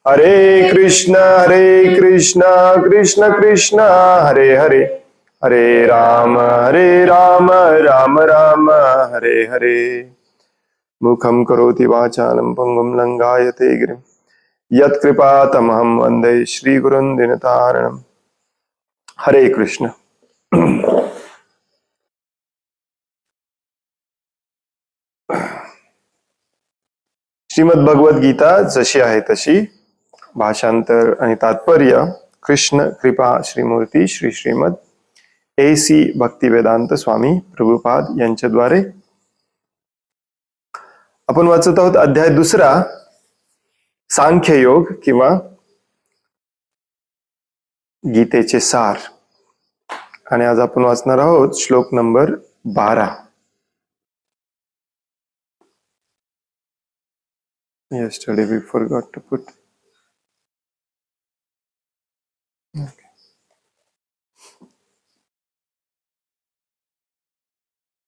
हरे कृष्ण कृष्ण कृष्ण हरे हरे, हरे राम राम राम हरे हरे। मुखं करोति वाचालं पंगुं लंघायते गिरिं यत्कृपातमहं वन्दे श्रीगुरुं दीनतारिणम्। हरे कृष्ण। श्रीमद भगवद गीता जशी आहे तशी, भाषांतर आणि तात्पर्य कृष्ण कृपा श्रीमूर्ती श्री श्रीमद AC भक्तिवेदांत स्वामी प्रभुपाद यांच्याद्वारे आपण वाचत आहोत अध्याय दुसरा, सांख्य योग किंवा गीतेचे सार। आणि आज आपण वाचणार आहोत श्लोक number 12। Yesterday we forgot to put.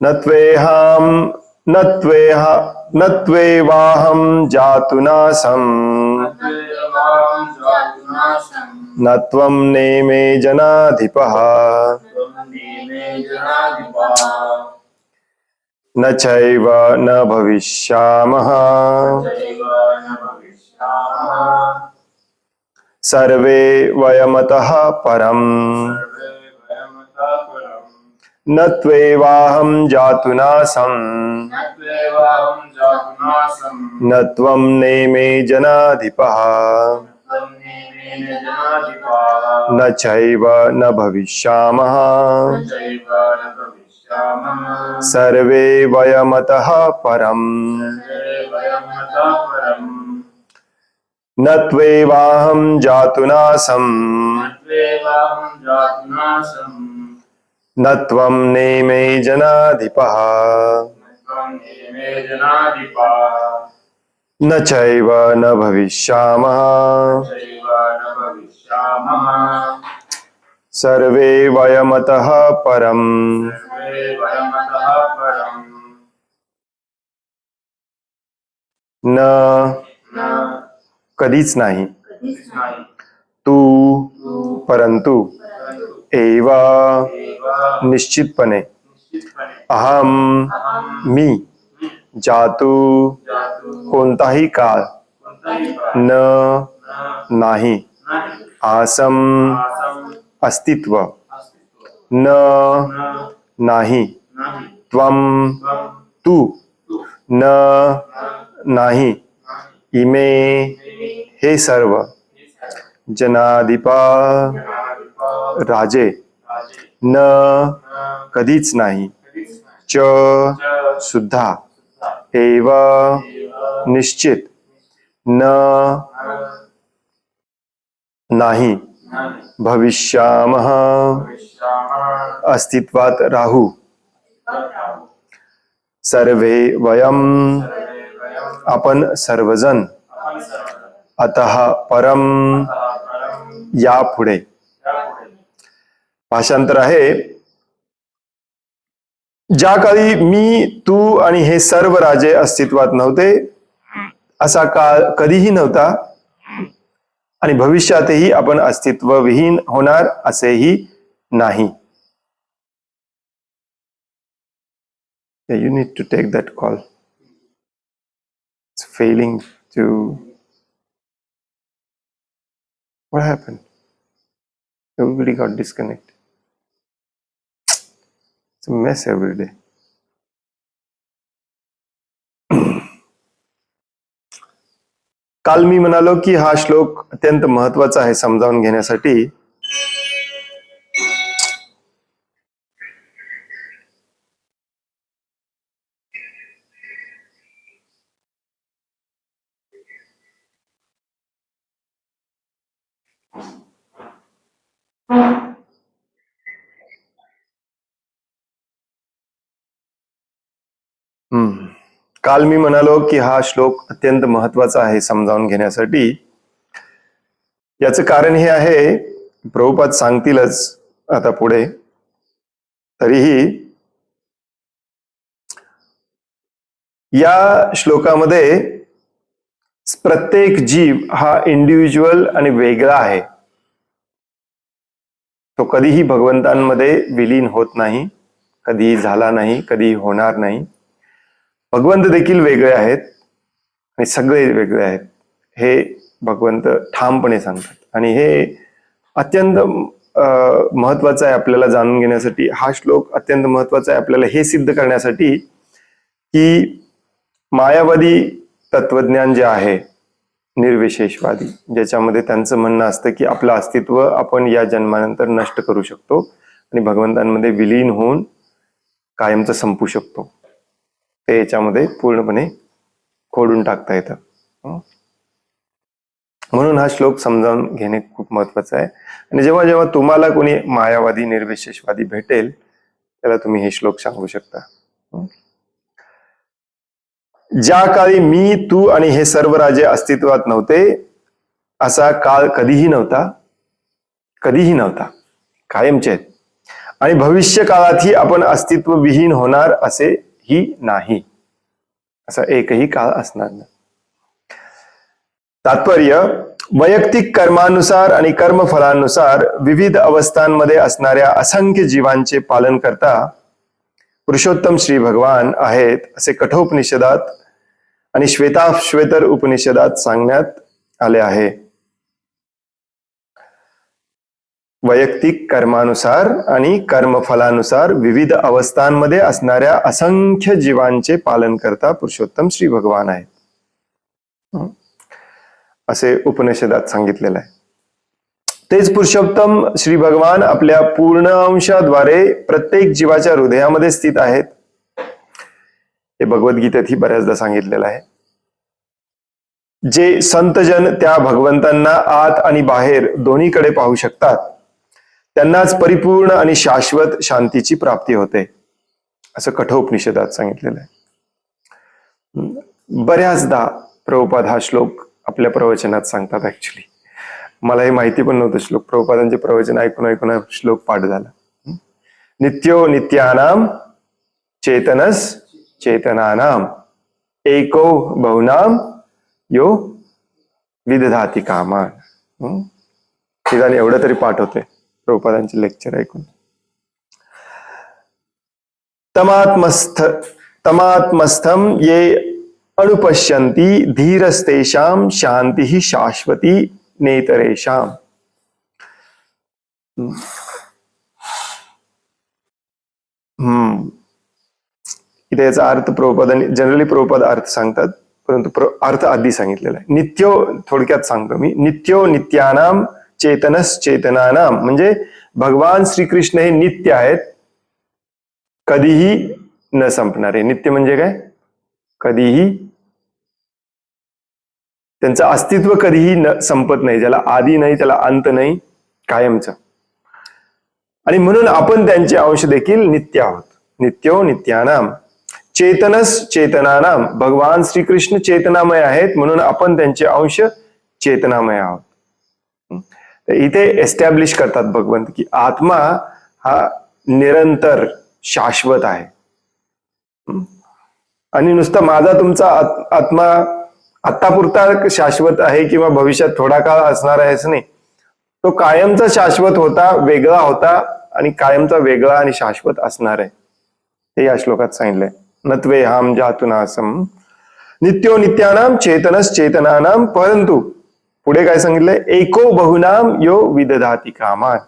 नत्वेवाहं जातुनासं नत्वं नेमे जनाधिपः न चैव न भविष्यामः सर्वे वयमतः परम्। नत्वेवाहं जातुनासं नत्वं नेमे जनाधिपः न चैव न भविष्यामः सर्वे वयमतः परम्। नत्वेवाहं जातुनासं नत्वं नेमे जनाधिपः न चैव न भविष्यामः सर्वे वयमतः परम्। न कधीच नाही, तू परंतु, एव निश्चितपणे, अहम मी, जातु कोणताही काळ, न नाही, आसम अस्तित्व, न नाही, त्वम तू, न नाही, इमे हे सर्व, जनाधिपा राजे, न कधीच नाही, च सुद्धा, एव निश्चित, न नाही, भविष्यामः अस्तित्वात राहू, सर्वे वयम आपण सर्वजन, अतः परम यापुढे। भाषांतर आहे, ज्या काळी मी, तू आणि हे सर्व राजे अस्तित्वात नव्हते असा काळ कधीही नव्हता, आणि भविष्यातही आपण अस्तित्वविहीन होणार असेही नाही। You need to take that call. It's failing to. What happened? Everybody got disconnected. It's a mess every day. काल मी म्हणालो की हा श्लोक अत्यंत महत्वाचा आहे समजावून घेण्यासाठी। काल मी म्हणालो की हा श्लोक अत्यंत महत्वाचा आहे समजावून घेण्यासाठी। याचं कारण हे आहे, प्रभुपाद सांगतीलच आता पुढे, तरीही या श्लोकामध्ये प्रत्येक जीव हा इंडिव्हिज्युअल आणि वेगळा आहे. तो कधीही भगवंतांमध्ये विलीन होत नाही, कधीही झाला नाही, कधीही होणार नाही. भगवंत देखील वेगळे आहेत आणि सगळे वेगळे आहेत हे भगवंत ठामपणे सांगतात. आणि हे अत्यंत महत्वाचं आहे आपल्याला जाणून घेण्यासाठी. हा श्लोक अत्यंत महत्वाचा आहे आपल्याला हे सिद्ध करण्यासाठी की मायावादी तत्वज्ञान जे आहे, निर्विशेषवादी, ज्याच्यामध्ये त्यांचं म्हणणं असतं की आपलं अस्तित्व आपण या जन्मानंतर नष्ट करू शकतो आणि भगवंतांमध्ये विलीन होऊन कायमचं संपू शकतो, ते याच्यामध्ये पूर्णपणे खोडून टाकता येतं. म्हणून हा श्लोक समजावून घेणे खूप महत्वाचं आहे. आणि जेव्हा जेव्हा तुम्हाला कोणी मायावादी निर्विशेषवादी भेटेल त्याला तुम्ही हे श्लोक सांगू शकता. ज्या काळी मी, तू आणि हे सर्व राजे अस्तित्वात नव्हते असा काळ कधीही नव्हता, कधीही नव्हता, कायमचे आहेत. आणि भविष्य काळातही आपण अस्तित्व विहीन होणार असेही नाही, असा एकही काळ असणार नाही. तात्पर्य, वैयक्तिक कर्मानुसार आणि कर्मफलानुसार विविध अवस्थांमध्ये असणाऱ्या असंख्य जीवांचे पालन करता पुरुषोत्तम श्री भगवान आहेत असे कठोपनिषदात आणि श्वेताश्वेतर उपनिषदात सांगण्यात आले आहे. वैयक्तिक कर्मानुसार आणि कर्मफलानुसार विविध अवस्थांमध्ये असणाऱ्या असंख्य जीवांचे पालन करता पुरुषोत्तम श्री भगवान आहेत असे उपनिषदात सांगितलेलं आहे. तेच पुरुषोत्तम श्री भगवान आपल्या पूर्ण अंशाद्वारे प्रत्येक जीवाच्या हृदयामध्ये स्थित आहेत. हे भगवद्गीतेतही बऱ्याचदा सांगितलेलं आहे. जे संतजन त्या भगवंतांना आत आणि बाहेर दोन्हीकडे पाहू शकतात त्यांनाच परिपूर्ण आणि शाश्वत शांतीची प्राप्ती होते असं कठोपनिषदात सांगितलेलं आहे. बऱ्याचदा प्रभुपाद हा श्लोक आपल्या प्रवचनात सांगतात. ऍक्च्युली मला हे माहिती पण नव्हतं श्लोक. प्रभुपादांचे प्रवचन ऐकून ऐकून श्लोक पाठ झाला. नित्यो नित्यानाम चेतनस चेतनानाम एको बहुनाम यो विदधाती कामान. निदान एवढं तरी पाठ होते प्रभुपादांचे लेक्चर ऐकून. तमात्मस्थम ये अनुपश्यन्ति धीरस्तेषां शांति शाश्वती नेतरेषाम. इथे याचा अर्थ प्रभुपादांनी जनरली प्रभुपाद अर्थ सांगतात, परंतु अर्थ आधी सांगितलेला आहे. नित्यो, थोडक्यात सांगतो मी, नित्यो नित्यानाम चेतनस चेतनानाम म्हणजे भगवान श्रीकृष्ण हे नित्य आहेत, कधीही न संपणारे. नित्य म्हणजे काय? कधीही, त्यांचं अस्तित्व कधीही संपत नाही, ज्याला आदी नाही, त्याला अंत नाही, कायमचं. आणि म्हणून आपण त्यांचे अंश देखील नित्य आहोत. नित्यो नित्यानाम चेतनस चेतनानाम, भगवान श्रीकृष्ण चेतनामय आहेत म्हणून आपण त्यांचे अंश चेतनामय आहोत. इथे एस्टॅब्लिश करतात भगवंत की आत्मा हा निरंतर शाश्वत आहे. आणि नुसतं माझा तुमचा आत्मा आत्तापुरता शाश्वत आहे किंवा भविष्यात थोडा काळ असणार आहे असं नाही. तो कायमचा शाश्वत होता, वेगळा होता आणि कायमचा वेगळा आणि शाश्वत असणार आहे. हे या श्लोकात सांगितलंय. नत्वे हाम जातुनासम नित्यो नित्यानाम चेतनस चेतनानाम. परंतु पुढे काय सांगितलंय? एको बहुनाम यो विदधाती कामान.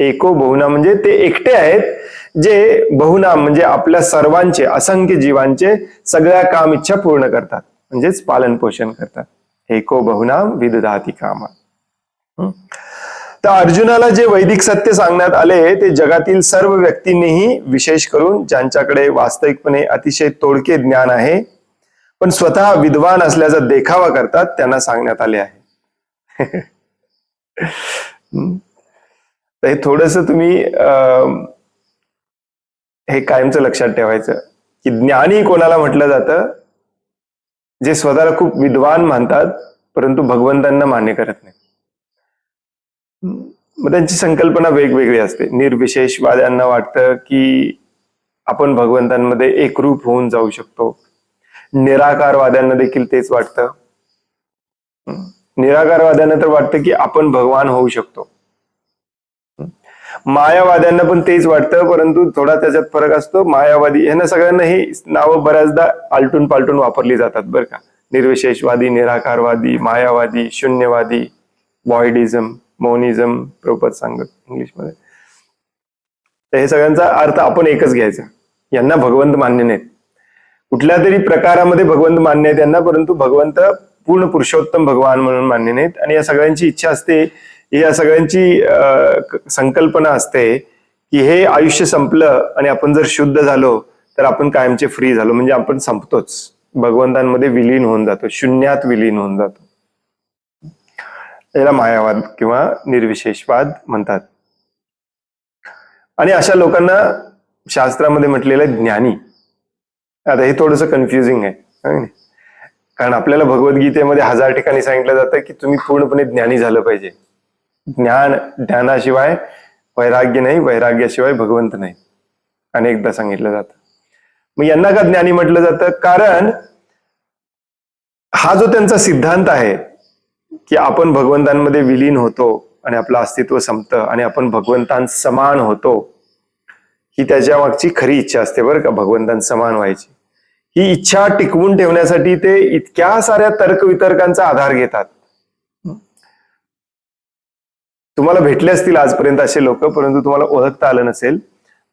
एको बहुनाम म्हणजे ते एकटे आहेत जे बहुनाम म्हणजे आपल्या सर्वांचे, असंख्य जीवांचे सगळ्या काम इच्छा पूर्ण करतात, म्हणजेच पालन पोषण करतात. एको बहुनाम विदधाती कामान. तर अर्जुनाला जे वैदिक सत्य सांगण्यात आले ते जगातील सर्व व्यक्तींनीही, विशेष करून ज्यांच्याकडे वास्तविकपणे अतिशय तोडके ज्ञान आहे पण स्वतः विद्वान असल्याचा देखावा करतात, त्यांना सांगण्यात आले आहे. हे थोडस तुम्ही हे कायमचं लक्षात ठेवायचं की ज्ञानी कोणाला म्हटलं जातं? जे स्वतःला खूप विद्वान मानतात परंतु भगवंतांना मान्य करत नाही. मग त्यांची संकल्पना वेगवेगळी असते. निर्विशेषवाद्यांना वाटतं की आपण भगवंतांमध्ये एकरूप होऊन जाऊ शकतो. निराकारवाद्यांना देखील तेच वाटतं. निराकारवाद्यांना तर वाटतं की आपण भगवान होऊ शकतो. मायावाद्यांना पण तेच वाटतं, परंतु थोडा त्याच्यात फरक असतो. मायावादी यांना सगळ्यांना ही नावं बऱ्याचदा आलटून पालटून वापरली जातात बरं का. निर्विशेषवादी, निराकारवादी, मायावादी, शून्यवादी, व्हॉइडिझम, मौनिझम प्रभुपाद सांगत इंग्लिशमध्ये. तर हे सगळ्यांचा अर्थ आपण एकच घ्यायचा. यांना भगवंत मान्य नाहीत, कुठल्या तरी प्रकारामध्ये भगवंत मान्य आहे त्यांना, परंतु भगवंत पूर्ण पुरुषोत्तम भगवान म्हणून मान्य नाहीत. आणि या सगळ्यांची इच्छा असते, या सगळ्यांची संकल्पना असते की हे आयुष्य संपलं आणि आपण जर शुद्ध झालो तर आपण कायमचे फ्री झालो, म्हणजे आपण संपतोच, भगवंतांमध्ये विलीन होऊन जातो, शून्यात विलीन होऊन जातो. याला मायावाद किंवा निर्विशेषवाद म्हणतात. आणि अशा लोकांना शास्त्रामध्ये म्हटलेलं आहे ज्ञानी. आता हे थोडंसं कन्फ्युजिंग आहे, कारण आपल्याला भगवद्गीतेमध्ये 1000 ठिकाणी सांगितलं जातं की तुम्ही पूर्णपणे ज्ञानी झालं पाहिजे. ज्ञानाशिवाय वैराग्य नाही, वैराग्याशिवाय भगवंत नाही, अनेकदा सांगितलं जातं. मग यांना का ज्ञानी म्हटलं जातं? कारण हा जो त्यांचा सिद्धांत आहे की आपण भगवंतांमध्ये विलीन होतो आणि आपलं अस्तित्व संपतं आणि आपण भगवंतांसमान होतो, ही त्याच्या मागची खरी इच्छा असते बरं का, भगवंतांसमान व्हायची. ही इच्छा टिकवून ठेवण्यासाठी ते इतक्या साऱ्या तर्कवितर्कांचा आधार घेतात. तुम्हाला भेटले असतील आजपर्यंत असे लोक, परंतु तुम्हाला ओळखता आलं नसेल.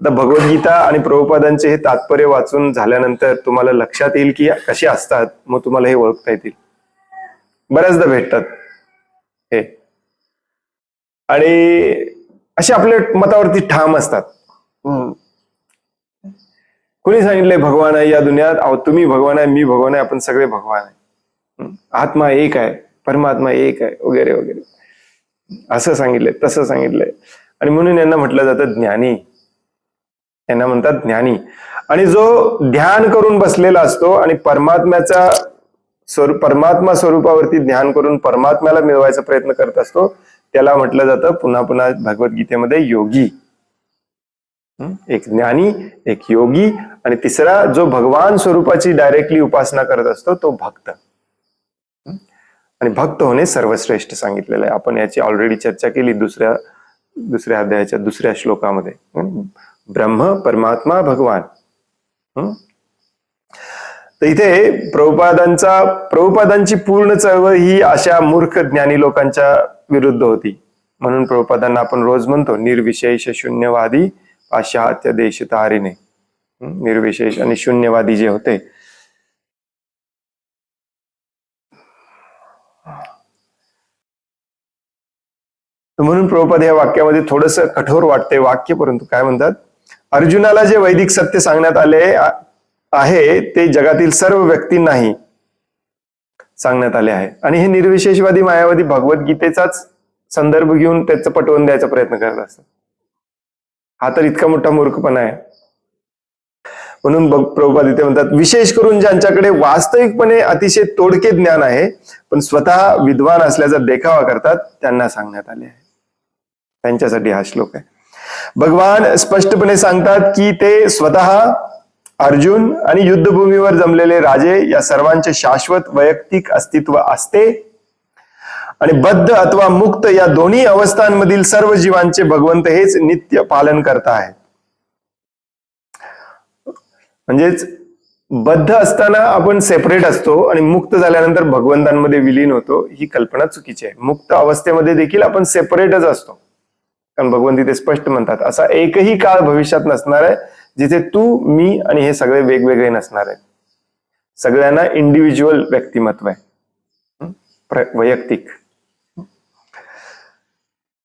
आता भगवद्गीता आणि प्रभुपादांचे हे तात्पर्य वाचून झाल्यानंतर तुम्हाला लक्षात येईल की कसे असतात, मग तुम्हाला हे ओळखता येतील. बऱ्याचदा भेटतात हे, आणि असे आपल्या मतावरती ठाम असतात. कोणी सांगितलंय भगवान आहे या दुनियात? अहो तुम्ही भगवान आहे, मी भगवान आहे, आपण सगळे भगवान आहे, आत्मा एक आहे, परमात्मा एक आहे, वगैरे वगैरे असं सांगितलंय, तसं सांगितलंय. आणि म्हणून यांना म्हटलं जातं ज्ञानी, यांना म्हणतात ज्ञानी. आणि जो ध्यान करून बसलेला असतो आणि परमात्मा स्वरूपावरती ध्यान करून परमात्म्याला मिळवायचा प्रयत्न करत असतो, त्याला म्हटलं जातं पुन्हा पुन्हा भगवद्गीतेमध्ये योगी. एक ज्ञानी, एक योगी, आणि तिसरा जो भगवान स्वरूपाची डायरेक्टली उपासना करत असतो तो भक्त. आणि भक्त होणे सर्वश्रेष्ठ सांगितलेलं आहे. आपण याची ऑलरेडी चर्चा केली दुसऱ्या अध्यायाच्या दुसऱ्या श्लोकामध्ये. ब्रह्म, परमात्मा, भगवान. तर इथे प्रभुपादांची पूर्ण चळवळ ही अशा मूर्ख ज्ञानी लोकांच्या विरुद्ध होती. म्हणून प्रभुपादांना आपण रोज म्हणतो निर्विशेष शून्यवादी पाश्चात्य देश तारिणे. निर्विशेष आणि शून्यवादी जे होते, म्हणून प्रभुपाद या वाक्यामध्ये थोडस कठोर वाटते वाक्य, परंतु काय म्हणतात, अर्जुनाला जे वैदिक सत्य सांगण्यात आले आहे ते जगातील सर्व व्यक्तींनाही सांगण्यात आले आहे. आणि हे निर्विशेषवादी मायावादी भगवद्गीतेचाच संदर्भ घेऊन त्याचं पटवून द्यायचा प्रयत्न करत असतात. हा तर इतका मोठा मूर्खपणा आहे. म्हणून प्रभुपाद इथे म्हणतात, विशेष करून ज्यांच्याकडे वास्तविकपणे अतिशय तोडके ज्ञान आहे पण स्वतः विद्वान असल्याचा देखावा करतात, त्यांना सांगण्यात आले आहे. त्यांच्यासाठी हा श्लोक आहे. भगवान स्पष्टपणे सांगतात की ते स्वतः, अर्जुन आणि युद्धभूमीवर जमलेले राजे या सर्वांचे शाश्वत वैयक्तिक अस्तित्व असते आणि बद्ध अथवा मुक्त या दोन्ही अवस्थांमधील सर्व जीवांचे भगवंत हेच नित्य पालन करता आहेत. म्हणजेच बद्ध असताना आपण सेपरेट असतो आणि मुक्त झाल्यानंतर भगवंतांमध्ये विलीन होतो, ही कल्पना चुकीची आहे. मुक्त अवस्थेमध्ये देखील आपण सेपरेटच असतो, कारण भगवंत तिथे स्पष्ट म्हणतात असा एकही काळ भविष्यात नसणार आहे जिथे तू, मी आणि हे सगळे वेगवेगळे नसणार आहेत. सगळ्यांना इंडिव्हिज्युअल व्यक्तिमत्व आहे, वैयक्तिक.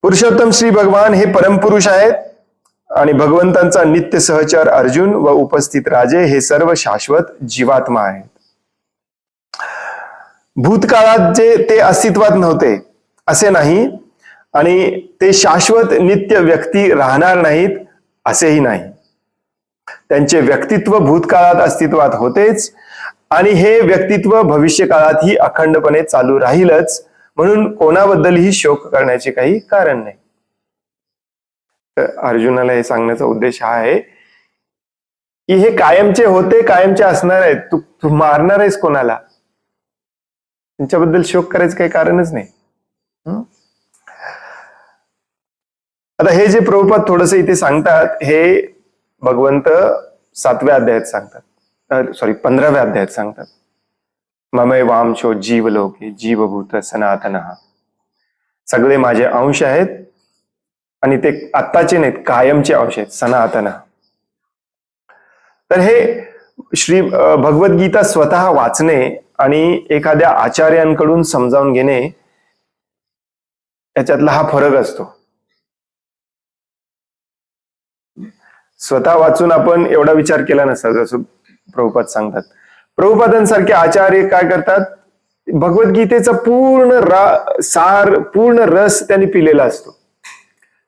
पुरुषोत्तम श्री भगवान हे परमपुरुष आहेत आणि भगवंतांचा नित्य सहचर अर्जुन व उपस्थित राजे हे सर्व शाश्वत जीवात्मा आहेत. भूतकाळात जे ते अस्तित्वात नव्हते असे नाही आणि ते शाश्वत नित्य व्यक्ती राहणार नाहीत असेही नाही. त्यांचे व्यक्तित्व भूतकाळात अस्तित्वात होतेच आणि हे व्यक्तित्व भविष्य काळातही अखंडपणे चालू राहीलच, म्हणून कोणाबद्दलही शोक करण्याचे काही कारण नाही. तर अर्जुनाला हे सांगण्याचा उद्देश हा आहे की हे कायमचे होते, कायमचे असणार आहेत, तू मारणार आहेस कोणाला, त्यांच्याबद्दल शोक करायचं काही कारणच नाही. आता हे जे प्रभुपाद थोडस इथे सांगतात, हे भगवंत 7व्या अध्यायात सांगतात, 15व्या अध्यायात सांगतात. ममे वांशो जीवलोके जीवभूत सनातन, सगळे माझे अंश आहेत आणि ते आत्ताचे नाहीत, कायमचे अंश आहेत, सनातन. तर हे श्री भगवद्गीता स्वतः वाचणे आणि एखाद्या आचार्यांकडून समजावून घेणे याच्यातला हा फरक असतो. स्वतः वाचून आपण एवढा विचार केला नसता, जसं प्रभुपाद सांगतात. प्रभुपादांसारखे आचार्य काय करतात, भगवद्गीतेचा पूर्ण सार, पूर्ण रस त्यांनी पिलेला असतो.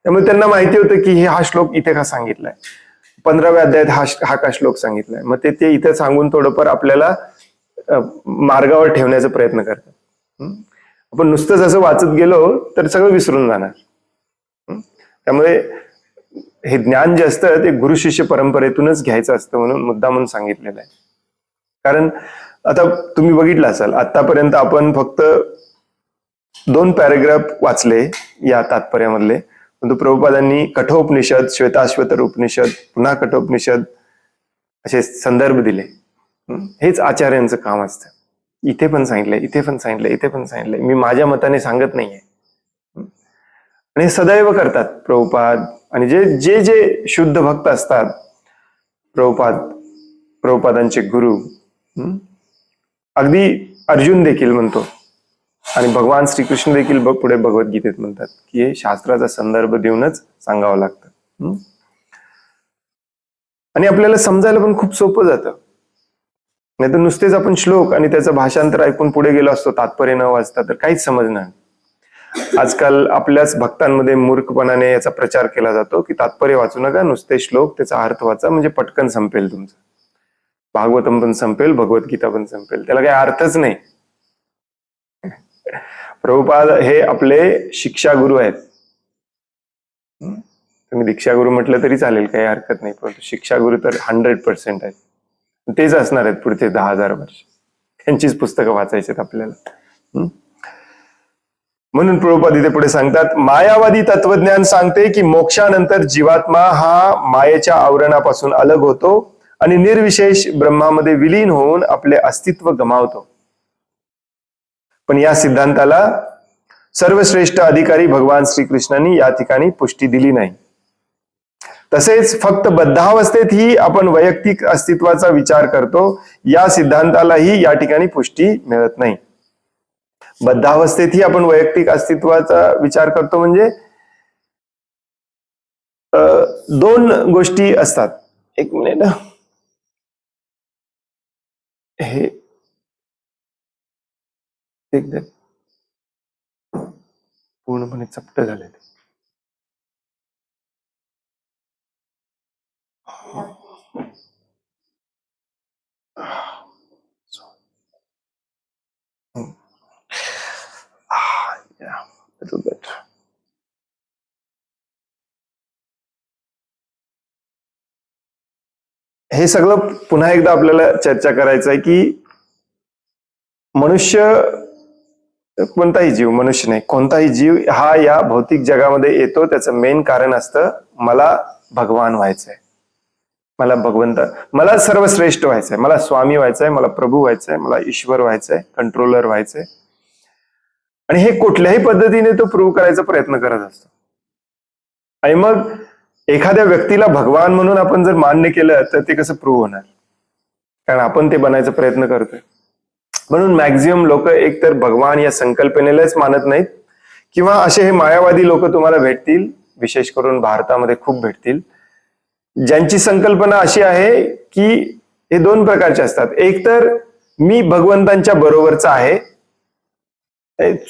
त्यामुळे त्यांना माहिती होतं की हा श्लोक इथे का सांगितलाय, 15व्या अध्यायात हा का श्लोक सांगितलाय. मग ते इथे सांगून थोडंफार आपल्याला मार्गावर ठेवण्याचा प्रयत्न करतात. आपण नुसतंच असं वाचत गेलो तर सगळं विसरून जाणार. त्यामुळे हे ज्ञान जे असतं ते गुरु शिष्य परंपरेतूनच घ्यायचं असतं, म्हणून मुद्दामून सांगितलेलं आहे. कारण आता तुम्ही बघितलं असाल, आतापर्यंत आपण फक्त 2 पॅरेग्राफ वाचले या तात्पर्यामधले, परंतु प्रभुपादांनी कठोपनिषद, श्वेताश्वतर उपनिषद, पुन्हा कठोपनिषद असे संदर्भ दिले. हेच आचार्यांचं काम असतं. इथे पण सांगितलंय, इथे पण सांगितलंय, इथे पण सांगितलंय, मी माझ्या मताने सांगत नाहीये. आणि सदैव करतात प्रभुपाद. आणि जे जे शुद्ध भक्त असतात, प्रभुपादांचे गुरु, अगदी अर्जुन देखील म्हणतो आणि भगवान श्रीकृष्ण देखील पुढे भगवद्गीतेत म्हणतात की हे शास्त्राचा संदर्भ देऊनच सांगावं लागतं. आणि आपल्याला समजायला पण खूप सोपं जातं. नाही तर नुसतेच आपण श्लोक आणि त्याचं भाषांतर ऐकून पुढे गेलो असतो तात्पर्य न वाचता, तर काहीच समजणार. आजकाल आपल्याच भक्तांमध्ये मूर्खपणाने याचा प्रचार केला जातो की तात्पर्य वाचू नका, नुसते श्लोक, त्याचा अर्थ वाचा, म्हणजे पटकन संपेल तुमचं. भागवतम पण संपेल, भगवद्गीता पण संपेल, त्याला काही अर्थच नाही. प्रभुपाद हे आपले शिक्षा गुरु आहेत. तुम्ही दीक्षा गुरु म्हटलं तरी चालेल, काही हरकत नाही, परंतु शिक्षा गुरु तर 100% आहेत. तेच असणार आहेत पुढचे 10,000 वर्ष. त्यांचीच पुस्तकं वाचायची आहेत आपल्याला. म्हणून प्रभुपाद इथे पुढे सांगतात, मायावादी तत्वज्ञान सांगते की मोक्षानंतर जीवात्मा हा मायेच्या आवरणापासून अलग होतो आणि निर्विशेष ब्रह्मामध्ये विलीन होऊन आपले अस्तित्व गमावतो. पण या सिद्धांताला सर्वश्रेष्ठ अधिकारी भगवान श्रीकृष्णांनी या ठिकाणी पुष्टी दिली नाही. तसेच फक्त बद्धावस्थेत ही आपण वैयक्तिक अस्तित्वाचा विचार करतो, या सिद्धांतालाही या ठिकाणी पुष्टी मिळत नाही. बद्धावस्थेतही आपण वैयक्तिक अस्तित्वाचा विचार करतो म्हणजे 2 गोष्टी असतात. एक मिनिट, हे एकदा पूर्णपणे चपट झाले. हे सगळं पुन्हा एकदा आपल्याला चर्चा करायचं आहे की मनुष्य, कोणताही जीव, मनुष्य नाही, कोणताही जीव हा या भौतिक जगामध्ये येतो, त्याचं मेन कारण असतं मला भगवान व्हायचंय, मला भगवंत, मला सर्वश्रेष्ठ व्हायचंय, मला स्वामी व्हायचंय, मला प्रभू व्हायचंय, मला ईश्वर व्हायचंय, कंट्रोलर व्हायचंय. आणि हे कुठल्याही पद्धतीने तो प्रूव्ह करायचा प्रयत्न करत असतो. आणि मग एखाद्या व्यक्तीला भगवान म्हणून आपण जर मान्य केलं तर ते कसं प्रूव्ह होणार, कारण आपण ते बनायचा प्रयत्न करतोय. म्हणून मॅक्झिमम लोक एकतर भगवान या संकल्पनेलाच मानत नाहीत, किंवा असे हे मायावादी लोक तुम्हाला भेटतील, विशेष करून भारतामध्ये खूप भेटतील, ज्यांची संकल्पना अशी आहे की हे 2 प्रकारचे असतात. एक तर मी भगवंतांच्या बरोबरचा आहे,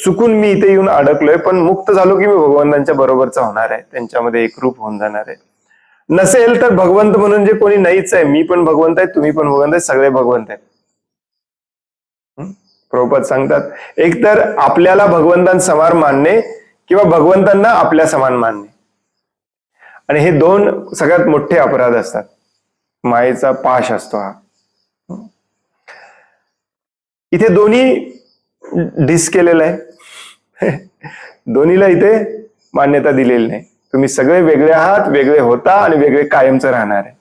चुकून मी इथे येऊन अडकलोय, पण मुक्त झालो की मी भगवंतांच्या बरोबरचा होणार आहे, त्यांच्यामध्ये एकरूप होऊन जाणार आहे. नसेल तर भगवंत म्हणून जे कोणी नाहीच आहे, मी पण भगवंत आहे, तुम्ही पण भगवंत आहे, सगळे भगवंत आहेत. प्रभुपाद सांगतात, एकतर आपल्याला भगवंतांसमान मानणे किंवा भगवंतांना आपल्या समान मानणे. आणि हे 2 सगळ्यात मोठे अपराध असतात. मायेचा पाश असतो हा. इथे दोन्ही डिस केलेलं आहे. दोन्हीला इथे मान्यता दिलेली नाही. तुम्ही सगळे वेगळे आहात, वेगळे होता आणि वेगळे कायमचं राहणार आहे.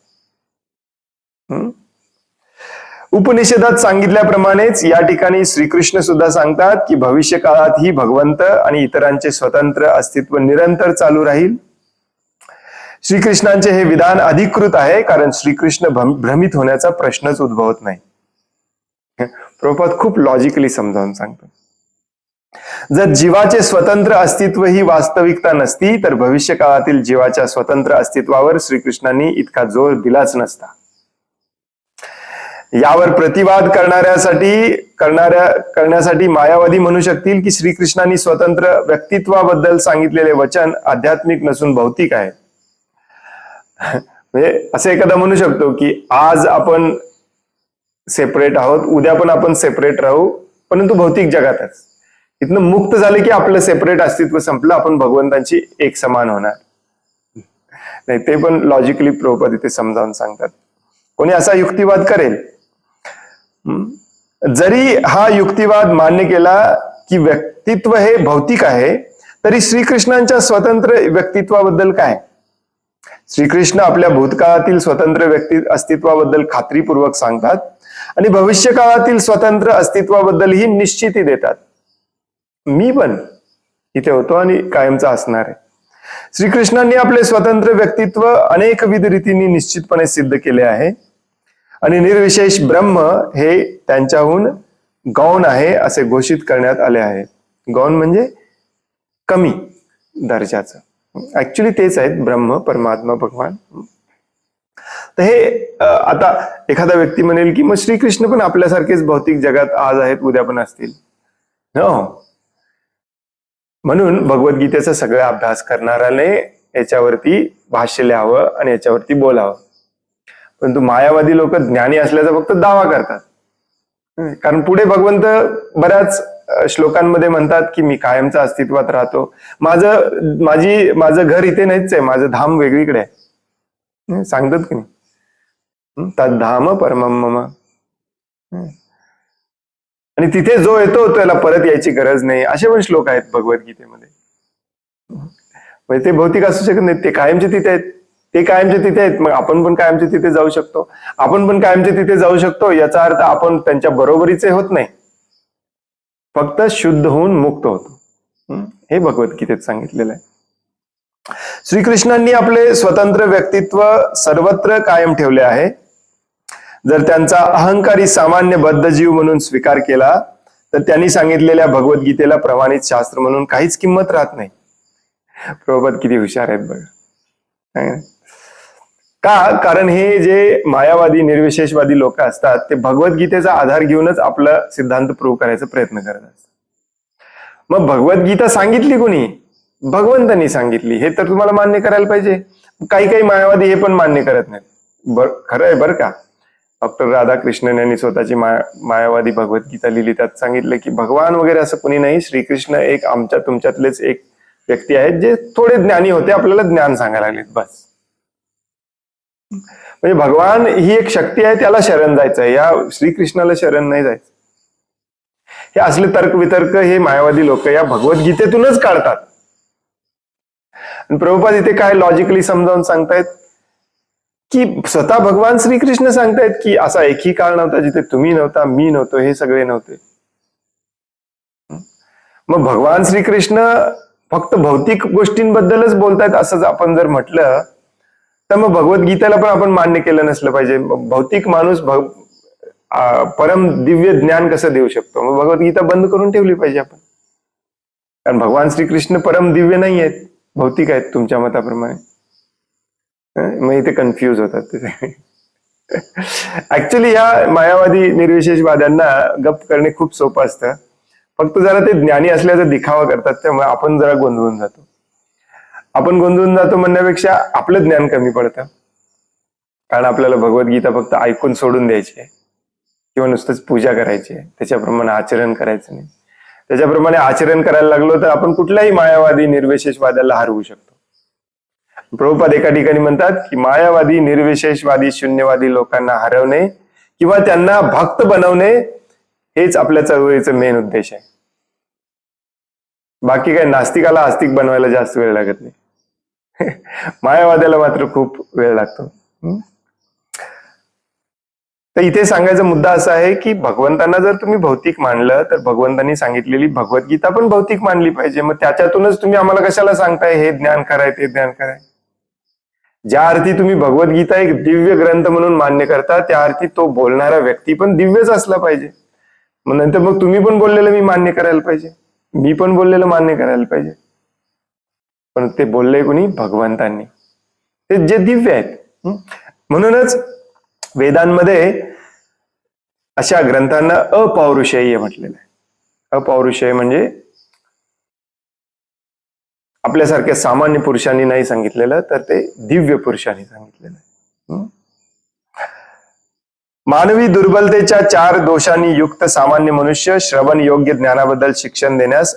उपनिषदात सांगितल्याप्रमाणेच या ठिकाणी श्रीकृष्ण सुद्धा सांगतात की भविष्य काळातही भगवंत आणि इतरांचे स्वतंत्र अस्तित्व निरंतर चालू राहील. श्रीकृष्णांचे हे विधान अधिकृत आहे, कारण श्रीकृष्ण भ्रमित होण्याचा प्रश्नच उद्भवत नाही. प्रभुपाद खूप लॉजिकली समजावून सांगतो. जर जीवाचे स्वतंत्र अस्तित्व ही वास्तविकता नसती तर भविष्य काळातील जीवाच्या स्वतंत्र अस्तित्वावर श्रीकृष्णांनी इतका जोर दिलाच नसता. यावर प्रतिवाद करण्यासाठी मायावादी म्हणू शकतील की श्रीकृष्णांनी स्वतंत्र व्यक्तित्वाबद्दल सांगितलेले वचन आध्यात्मिक नसून भौतिक आहे. म्हणजे असं एखादा म्हणू शकतो की आज आपण सेपरेट आहोत, उद्या पण आपण सेपरेट राहू, परंतु भौतिक जगातच. इथनं मुक्त झाले की आपलं सेपरेट अस्तित्व संपलं, आपण भगवंतांची एक समान होणार नाही. ते पण लॉजिकली प्रभुपाद इथे समजावून सांगतात. कोणी असा युक्तिवाद करेल, जरी हा युक्तिवाद मान्य केला की व्यक्तित्व हे भौतिक आहे, तरी श्रीकृष्णांच्या स्वतंत्र व्यक्तित्वाबद्दल काय? श्रीकृष्ण आपल्या भूतकाळातील स्वतंत्र व्यक्ती अस्तित्वाबद्दल खात्रीपूर्वक सांगतात आणि भविष्य काळातील स्वतंत्र अस्तित्वाबद्दलही निश्चिती देतात. मी पण इथे होतो आणि कायमचा असणार आहे. श्रीकृष्णांनी आपले स्वतंत्र व्यक्तित्व अनेकविध रीतींनी निश्चितपणे सिद्ध केले आहे आणि निर्विशेष ब्रह्म हे त्यांच्याहून गौण आहे असे घोषित करण्यात आले आहे. गौण म्हणजे कमी दर्जाचं. ऍक्च्युली तेच आहेत ब्रह्म, परमात्मा, भगवान. तर हे आता एखादा व्यक्ती म्हणेल की मग श्रीकृष्ण पण आपल्यासारखेच भौतिक जगात आज आहेत, उद्या पण असतील. हो, म्हणून भगवद्गीतेचा सगळा अभ्यास करणाऱ्याने याच्यावरती भाष्य लिहावं आणि याच्यावरती बोलावं. परंतु मायावादी लोक ज्ञानी असल्याचा फक्त दावा करतात. कारण पुढे भगवंत बऱ्याच श्लोकांमध्ये म्हणतात की मी कायमच्या अस्तित्वात राहतो, माझं घर इथे नाहीच आहे, माझं धाम वेगळीकडे आहे. सांगतात की नाही, तद्धाम परमम मम. आणि तिथे जो येतो त्याला परत यायची गरज नाही, असे पण श्लोक आहेत भगवद्गीतेमध्ये. म्हणजे ते भौतिक असू शकत नाहीत, ते कायमचे तिथे आहेत. ते कायमचे तिथे आहेत, मग आपण पण कायमचे तिथे जाऊ शकतो. आपण पण कायमचे तिथे जाऊ शकतो याचा अर्थ आपण त्यांच्या बरोबरीचे होत नाही, फक्त शुद्ध होऊन मुक्त होतो. हे भगवद्गीतेत सांगितलेलं आहे. श्रीकृष्णांनी आपले स्वतंत्र व्यक्तित्व सर्वत्र कायम ठेवले आहे. जर त्यांचा अहंकारी सामान्य बद्ध जीव म्हणून स्वीकार केला तर त्यांनी सांगितलेल्या भगवद्गीतेला प्रमाणित शास्त्र म्हणून काहीच किंमत राहत नाही. प्रभुपाद किती हुशार आहेत बघा. का? कारण हे जे मायावादी निर्विशेषवादी लोक असतात ते भगवद्गीतेचा आधार घेऊनच आपला सिद्धांत प्रूव्ह करायचा प्रयत्न करत असतात. मग भगवद्गीता सांगितली कोणी? भगवंतांनी सांगितली, हे तर तुम्हाला मान्य करायला पाहिजे. काही मायावादी हे पण मान्य करत नाहीत. खरं आहे बरं का. डॉक्टर राधाकृष्णन यांनी स्वतःची मायावादी भगवद्गीता लिहिली, त्यात सांगितलं की भगवान वगैरे असं कोणी नाही, श्रीकृष्ण एक आमच्या तुमच्यातलेच एक व्यक्ती आहेत जे थोडे ज्ञानी होते, आपल्याला ज्ञान सांगायला लागलेत बस. म्हणजे भगवान ही एक शक्ती आहे, त्याला शरण जायचं आहे, या श्रीकृष्णाला शरण नाही जायचं. हे असले तर्कवितर्क हे मायावादी लोक या भगवद्गीतेतूनच काढतात. आणि प्रभुपाद इथे काय लॉजिकली समजावून सांगतायत की स्वतः भगवान श्रीकृष्ण सांगतायत की असा एकही काळ नव्हता जिथे तुम्ही नव्हता, मी नव्हतो, हे सगळे नव्हते. मग भगवान श्रीकृष्ण फक्त भौतिक गोष्टींबद्दलच बोलतायत असं आपण जर म्हटलं तर मग भगवद्गीतेला पण आपण मान्य केलं नसलं पाहिजे. भौतिक माणूस परम दिव्य ज्ञान कसं देऊ शकतो? मग भगवद्गीता बंद करून ठेवली पाहिजे आपण. कारण भगवान श्रीकृष्ण परम दिव्य नाही आहेत, भौतिक आहेत तुमच्या मताप्रमाणे. मग इथे कन्फ्यूज होतात तिथे. ऍक्च्युली या मायावादी निर्विशेषवाद्यांना गप्प करणे खूप सोपं असतं, फक्त जरा ते ज्ञानी असल्याचा दिखावा करतात, त्यामुळे आपण जरा गोंधळून जातो. आपण गोंधळून जातो म्हणण्यापेक्षा आपलं ज्ञान कमी पडतं. कारण आपल्याला भगवद्गीता फक्त ऐकून सोडून द्यायची आहे किंवा नुसतंच पूजा करायची आहे, त्याच्याप्रमाणे आचरण करायचं नाही. त्याच्याप्रमाणे आचरण करायला लागलो तर आपण कुठल्याही मायावादी निर्विशेषवाद्याला हरवू शकतो. प्रभुपाद एका ठिकाणी म्हणतात की मायावादी, निर्विशेषवादी, शून्यवादी लोकांना हरवणे किंवा त्यांना भक्त बनवणे हेच आपल्या चळवळीचं मेन उद्देश आहे. बाकी काय नास्तिकाला आस्तिक बनवायला जास्त वेळ लागत नाही. मायावाद्याला मात्र खूप वेळ लागतो. तर इथे सांगायचा मुद्दा असा आहे की भगवंतांना जर तुम्ही भौतिक मानलं तर भगवंतांनी सांगितलेली भगवद्गीता पण भौतिक मानली पाहिजे. मग त्याच्यातूनच तुम्ही आम्हाला कशाला सांगताय हे ज्ञान कराय ते ज्ञान कराय? ज्या अर्थी तुम्ही भगवद्गीता एक दिव्य ग्रंथ म्हणून मान्य करता त्या अर्थी तो बोलणारा व्यक्ती पण दिव्यच असला पाहिजे. मग नंतर मग तुम्ही पण बोललेलं मी मान्य करायला पाहिजे, मी पण बोललेलं मान्य करायला पाहिजे. पण ते बोलले कोणी? भगवंतांनी, ते जे दिव्य आहेत. म्हणूनच वेदांमध्ये अशा ग्रंथांना अपौरुषेय म्हटलेलं आहे. अपौरुषेय म्हणजे आपल्यासारख्या सामान्य पुरुषांनी नाही सांगितलेलं, तर ते दिव्य पुरुषांनी सांगितलेलं आहे. मानवी दुर्बलतेच्या 4 दोषांनी युक्त सामान्य मनुष्य श्रवण योग्य ज्ञानाबद्दल शिक्षण देण्यास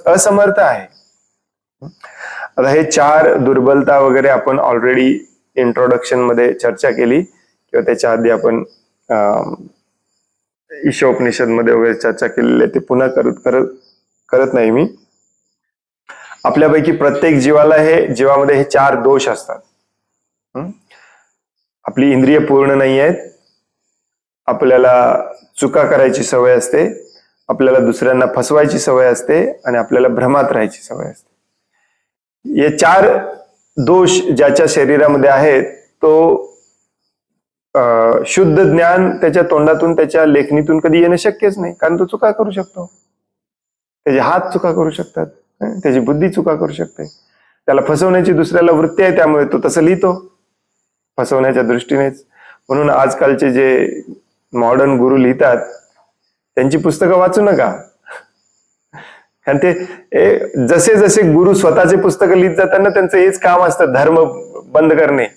असमर्थ आहे. आता हे 4 दुर्बलता वगैरे आपण ऑलरेडी इंट्रोडक्शन मध्ये चर्चा केली किंवा त्याच्या आधी आपण ईशोपनिषद मध्ये वगैरे चर्चा केलेली आहे. ते पुन्हा करत नाही मी. आपल्यापैकी प्रत्येक जीवामध्ये हे 4 दोष असतात. आपली इंद्रिय पूर्ण नाही आहेत, आपल्याला चुका करायची सवय असते, आपल्याला दुसऱ्यांना फसवायची सवय असते आणि आपल्याला भ्रमात राहायची सवय असते. हे 4 दोष ज्याच्या शरीरामध्ये आहेत तो शुद्ध ज्ञान त्याच्या तोंडातून त्याच्या लेखणीतून कधी येणं शक्यच नाही, कारण तो चुका करू शकतो. त्याचे हात चुका करू शकतात, त्याची बुद्धी चुका करू शकते. त्याला फसवण्याची दुसऱ्याला वृत्ती आहे, त्यामुळे तो तसं लिहितो फसवण्याच्या दृष्टीनेच. म्हणून आजकालचे जे मॉडर्न गुरु लिहितात त्यांची पुस्तकं वाचू नका. आणि ते जसे जसे गुरु स्वतःचे पुस्तकं लिहित जाताना त्यांचं हेच काम असतं, धर्म बंद करणे.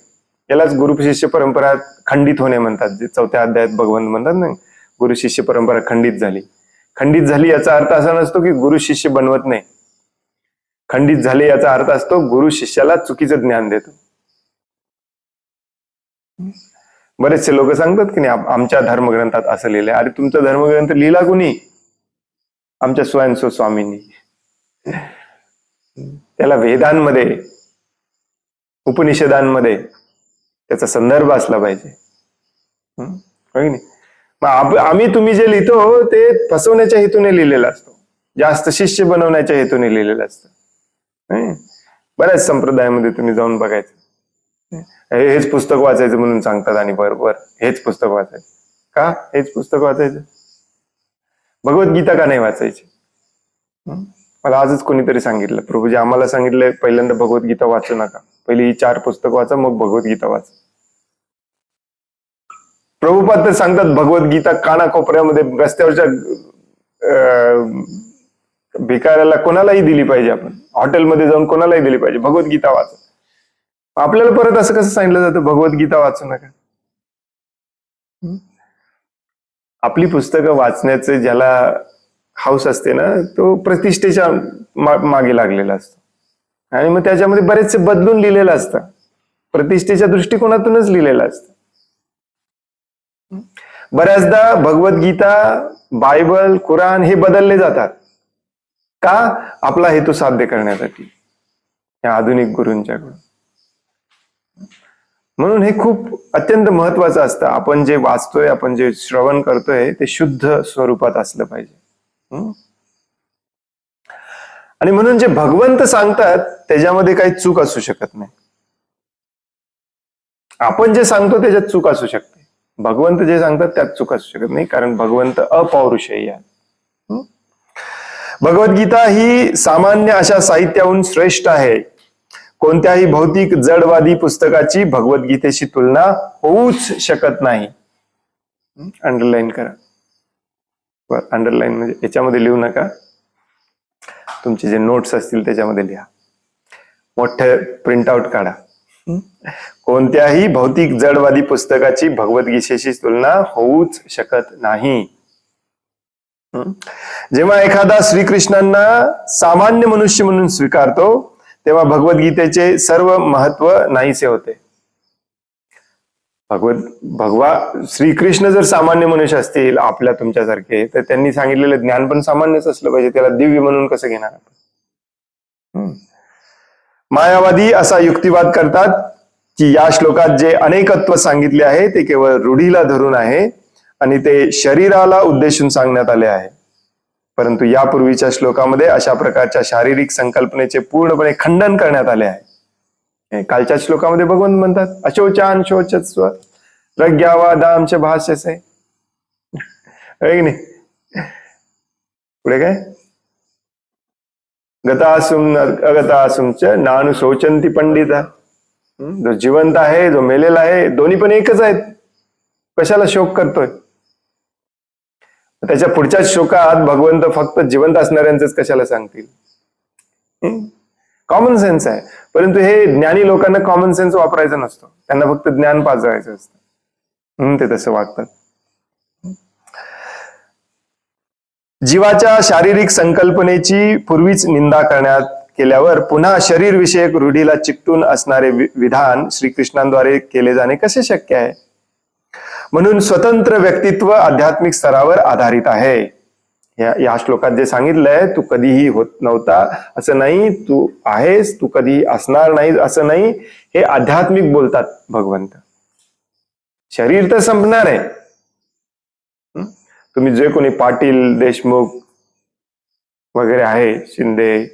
यालाच गुरु शिष्य परंपरा खंडित होणे म्हणतात. जे 4थ्या अध्यायात भगवंत म्हणतात ना, गुरु शिष्य परंपरा खंडित झाली. खंडित झाली याचा अर्थ असा नसतो की गुरु शिष्य बनवत नाही. खंडित झाले याचा अर्थ असतो गुरु शिष्याला चुकीचं ज्ञान देतो. बरेचसे लोक सांगतात की नाही आमच्या धर्मग्रंथात असं लिहिलंय. अरे तुमचा धर्मग्रंथ लिहिला कुणी? आमच्या स्वयंसो स्वामींनी. त्याला वेदांमध्ये, उपनिषदांमध्ये त्याचा संदर्भ असला पाहिजे. मग आम्ही तुम्ही जे लिहितो ते फसवण्याच्या हेतूने लिहिलेलं असतो, जास्त शिष्य बनवण्याच्या हेतूने लिहिलेलं असतं. बऱ्याच संप्रदायामध्ये तुम्ही जाऊन बघायचं, हेच पुस्तक वाचायचं म्हणून सांगतात आणि बरोबर हेच पुस्तक वाचायचं. का हेच पुस्तक वाचायचं? भगवद्गीता का नाही वाचायची? मला आजच कोणीतरी सांगितलं, प्रभूजी आम्हाला सांगितलंय पहिल्यांदा भगवद्गीता वाचू नका, पहिली ही 4 पुस्तक वाचा मग भगवद्गीता वाचा. प्रभुपाद तर सांगतात भगवद्गीता कानाकोपऱ्यामध्ये रस्त्यावरच्या भिकाऱ्याला कोणालाही दिली पाहिजे, आपण हॉटेलमध्ये जाऊन कोणालाही दिली पाहिजे, भगवद्गीता वाचा. आपल्याला परत असं कसं सांगितलं जातं भगवद्गीता वाचू नका? आपली पुस्तकं वाचण्याचे ज्याला हाऊस असते ना, तो प्रतिष्ठेच्या मागे लागलेला असतो आणि मग त्याच्यामध्ये बरेचसे बदलून लिहिलेलं असतं, प्रतिष्ठेच्या दृष्टिकोनातूनच लिहिलेलं असतं. बऱ्याचदा भगवद्गीता, बायबल, कुराण हे बदलले जातात. का? आपला हेतू साध्य करण्यासाठी या आधुनिक गुरूंच्याकडून. म्हणून हे खूप अत्यंत महत्वाचं असतं. आपण जे वाचतोय, आपण जे श्रवण करतोय ते शुद्ध स्वरूपात असलं पाहिजे. आणि म्हणून जे भगवंत सांगतात त्याच्यामध्ये काही चूक असू शकत नाही. आपण जे सांगतो त्याच्यात चूक असू शकते, भगवंत जे सांगतात त्यात चूक असू शकत नाही, कारण भगवंत अपौरुषेय आहे. भगवद्गीता ही सामान्य अशा साहित्याहून श्रेष्ठ आहे. कोणत्याही भौतिक जडवादी पुस्तकाची भगवद्गीतेशी तुलना होऊच शकत नाही. अंडरलाईन करा. अंडरलाईन म्हणजे याच्यामध्ये लिहू नका, तुमचे जे नोट्स असतील त्याच्यामध्ये लिहा, मोठं प्रिंटआउट काढा. कोणत्याही भौतिक जडवादी पुस्तकाची भगवद्गीतेशी तुलना होऊच शकत नाही. जेव्हा एखादा श्रीकृष्णांना सामान्य मनुष्य म्हणून स्वीकारतो तेव्हा भगवद्गीतेचे सर्व महत्व नाहीसे होते. भगवा श्रीकृष्ण जर सामान्य मनुष्य असतील आपल्या तुमच्यासारखे, तर त्यांनी सांगितलेलं ज्ञान पण सामान्यच असलं पाहिजे. त्याला दिव्य म्हणून कसं घेणार आपण? मायावादी असा युक्तिवाद करतात की या श्लोकात जे अनेकत्व सांगितले आहे ते केवळ रूढीला धरून आहे आणि ते शरीराला उद्देशून सांगण्यात आले आहे. परंतु यापूर्वीच्या श्लोकामध्ये अशा प्रकारच्या शारीरिक संकल्पनेचे पूर्णपणे खंडन करण्यात आले आहे. कालच्या श्लोकामध्ये भगवंत म्हणतात अशोचान शोचस्व प्रज्ञावादांच भाष्यसे. नाही पुढे काय? गतासुम अगतासुम च नानु शोचंती पंडिता. जो जिवंत आहे, जो मेलेला आहे, दोन्ही पण एकच आहेत. कशाला शोक करतोय? त्याच्या पुढच्या श्लोकात भगवंत फक्त जिवंत असणाऱ्यांचंच कशाला सांगतील? कॉमन सेन्स आहे. परंतु हे ज्ञानी लोकांना कॉमन सेन्स वापरायचा नसतो, त्यांना फक्त ज्ञान पाजवायचं असतं, म्हणून ते तसं वागतात. जीवाच्या शारीरिक संकल्पनेची पूर्वीच निंदा करण्यात केल्यावर पुन्हा शरीर विषयक रूढीला चिकटून असणारे विधान श्रीकृष्णांद्वारे केले जाणे कसे शक्य आहे? म्हणून स्वतंत्र व्यक्तित्व आध्यात्मिक स्तरावर आधारित आहे. या श्लोकात जे सांगितलंय, तू कधीही होत नव्हता असं नाही, तू आहेस, तू कधीही असणार नाही असं नाही, हे आध्यात्मिक बोलतात भगवंत. शरीर तर संपणार आहे. तुम्ही जे कोणी पाटील, देशमुख वगैरे आहे, शिंदे,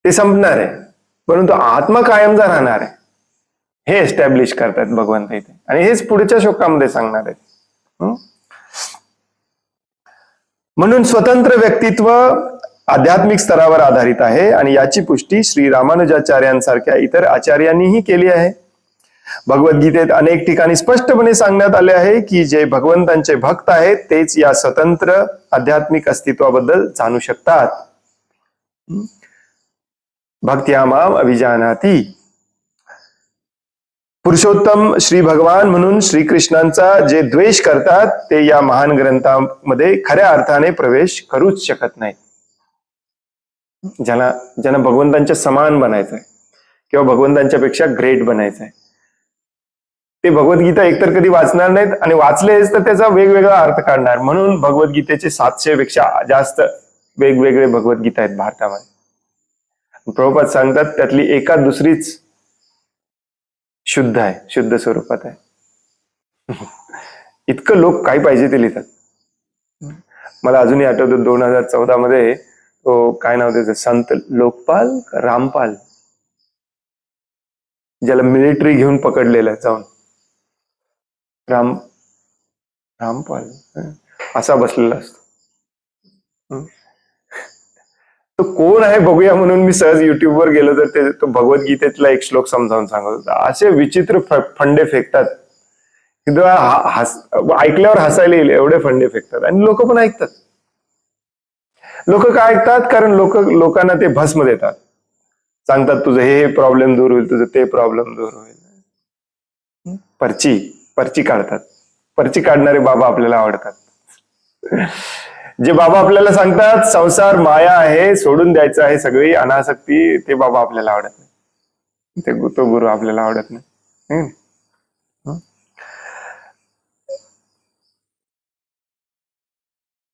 ते संपणार आहे, परंतु आत्मा कायमचा राहणार आहे, हे एस्टॅब्लिश करतात भगवंत इथे. आणि हेच पुढच्या श्लोकामध्ये सांगणार आहेत. म्हणून स्वतंत्र व्यक्तित्व आध्यात्मिक स्तरावर आधारित आहे आणि याची पुष्टी श्री रामानुजाचार्यांसारख्या इतर आचार्यांनीही केली आहे. भगवद्गीतेत अनेक ठिकाणी स्पष्टपणे सांगण्यात आले आहे की जे भगवंतांचे भक्त आहेत तेच या स्वतंत्र आध्यात्मिक अस्तित्वाबद्दल जाणू शकतात. भक्त्या माम अभिजानाति. पुरुषोत्तम श्री भगवान म्हणून श्रीकृष्णांचा जे द्वेष करतात ते या महान ग्रंथामध्ये खऱ्या अर्थाने प्रवेश करूच शकत नाही. ज्यांना भगवंतांच्या समान बनायचं आहे किंवा भगवंतांच्या पेक्षा ग्रेट बनायचं आहे, ते भगवद्गीता एकतर कधी वाचणार नाहीत आणि वाचलेच तर त्याचा वेगवेगळा अर्थ काढणार. म्हणून भगवद्गीतेचे 700 पेक्षा जास्त वेगवेगळे भगवद्गीता आहेत भारतामध्ये. प्रभुपाद सांगतात त्यातली एका दुसरीच शुद्ध आहे, शुद्ध स्वरूपात आहे. इतकं लोक काय पाहिजे ते लिहितात. मला अजूनही आठवतं 2014 मध्ये तो काय नाव त्याचं, संत लोकपाल रामपाल, ज्याला मिलिटरी घेऊन पकडलेलं जाऊन, रामपाल असा बसलेला असतो. तो कोण आहे बघूया म्हणून मी सहज युट्यूबवर गेलो तर तो भगवद्गीतेतला एक श्लोक समजावून सांगत होता. असे विचित्र फंडे फेकतात की ऐकल्यावर हसायला येईल एवढे फंडे फेकतात. आणि लोक पण ऐकतात. लोक का ऐकतात? कारण लोकांना ते भस्म देतात, सांगतात तुझं हे प्रॉब्लेम दूर होईल, तुझं ते प्रॉब्लेम दूर होईल. पर्ची काढतात. पर्ची काढणारे बाबा आपल्याला आवडतात. जे बाबा आपल्याला सांगतात संसार माया आहे, सोडून द्यायचं आहे सगळी अनासक्ती, ते बाबा आपल्याला आवडत नाही. तो गुरु आपल्याला आवडत नाही.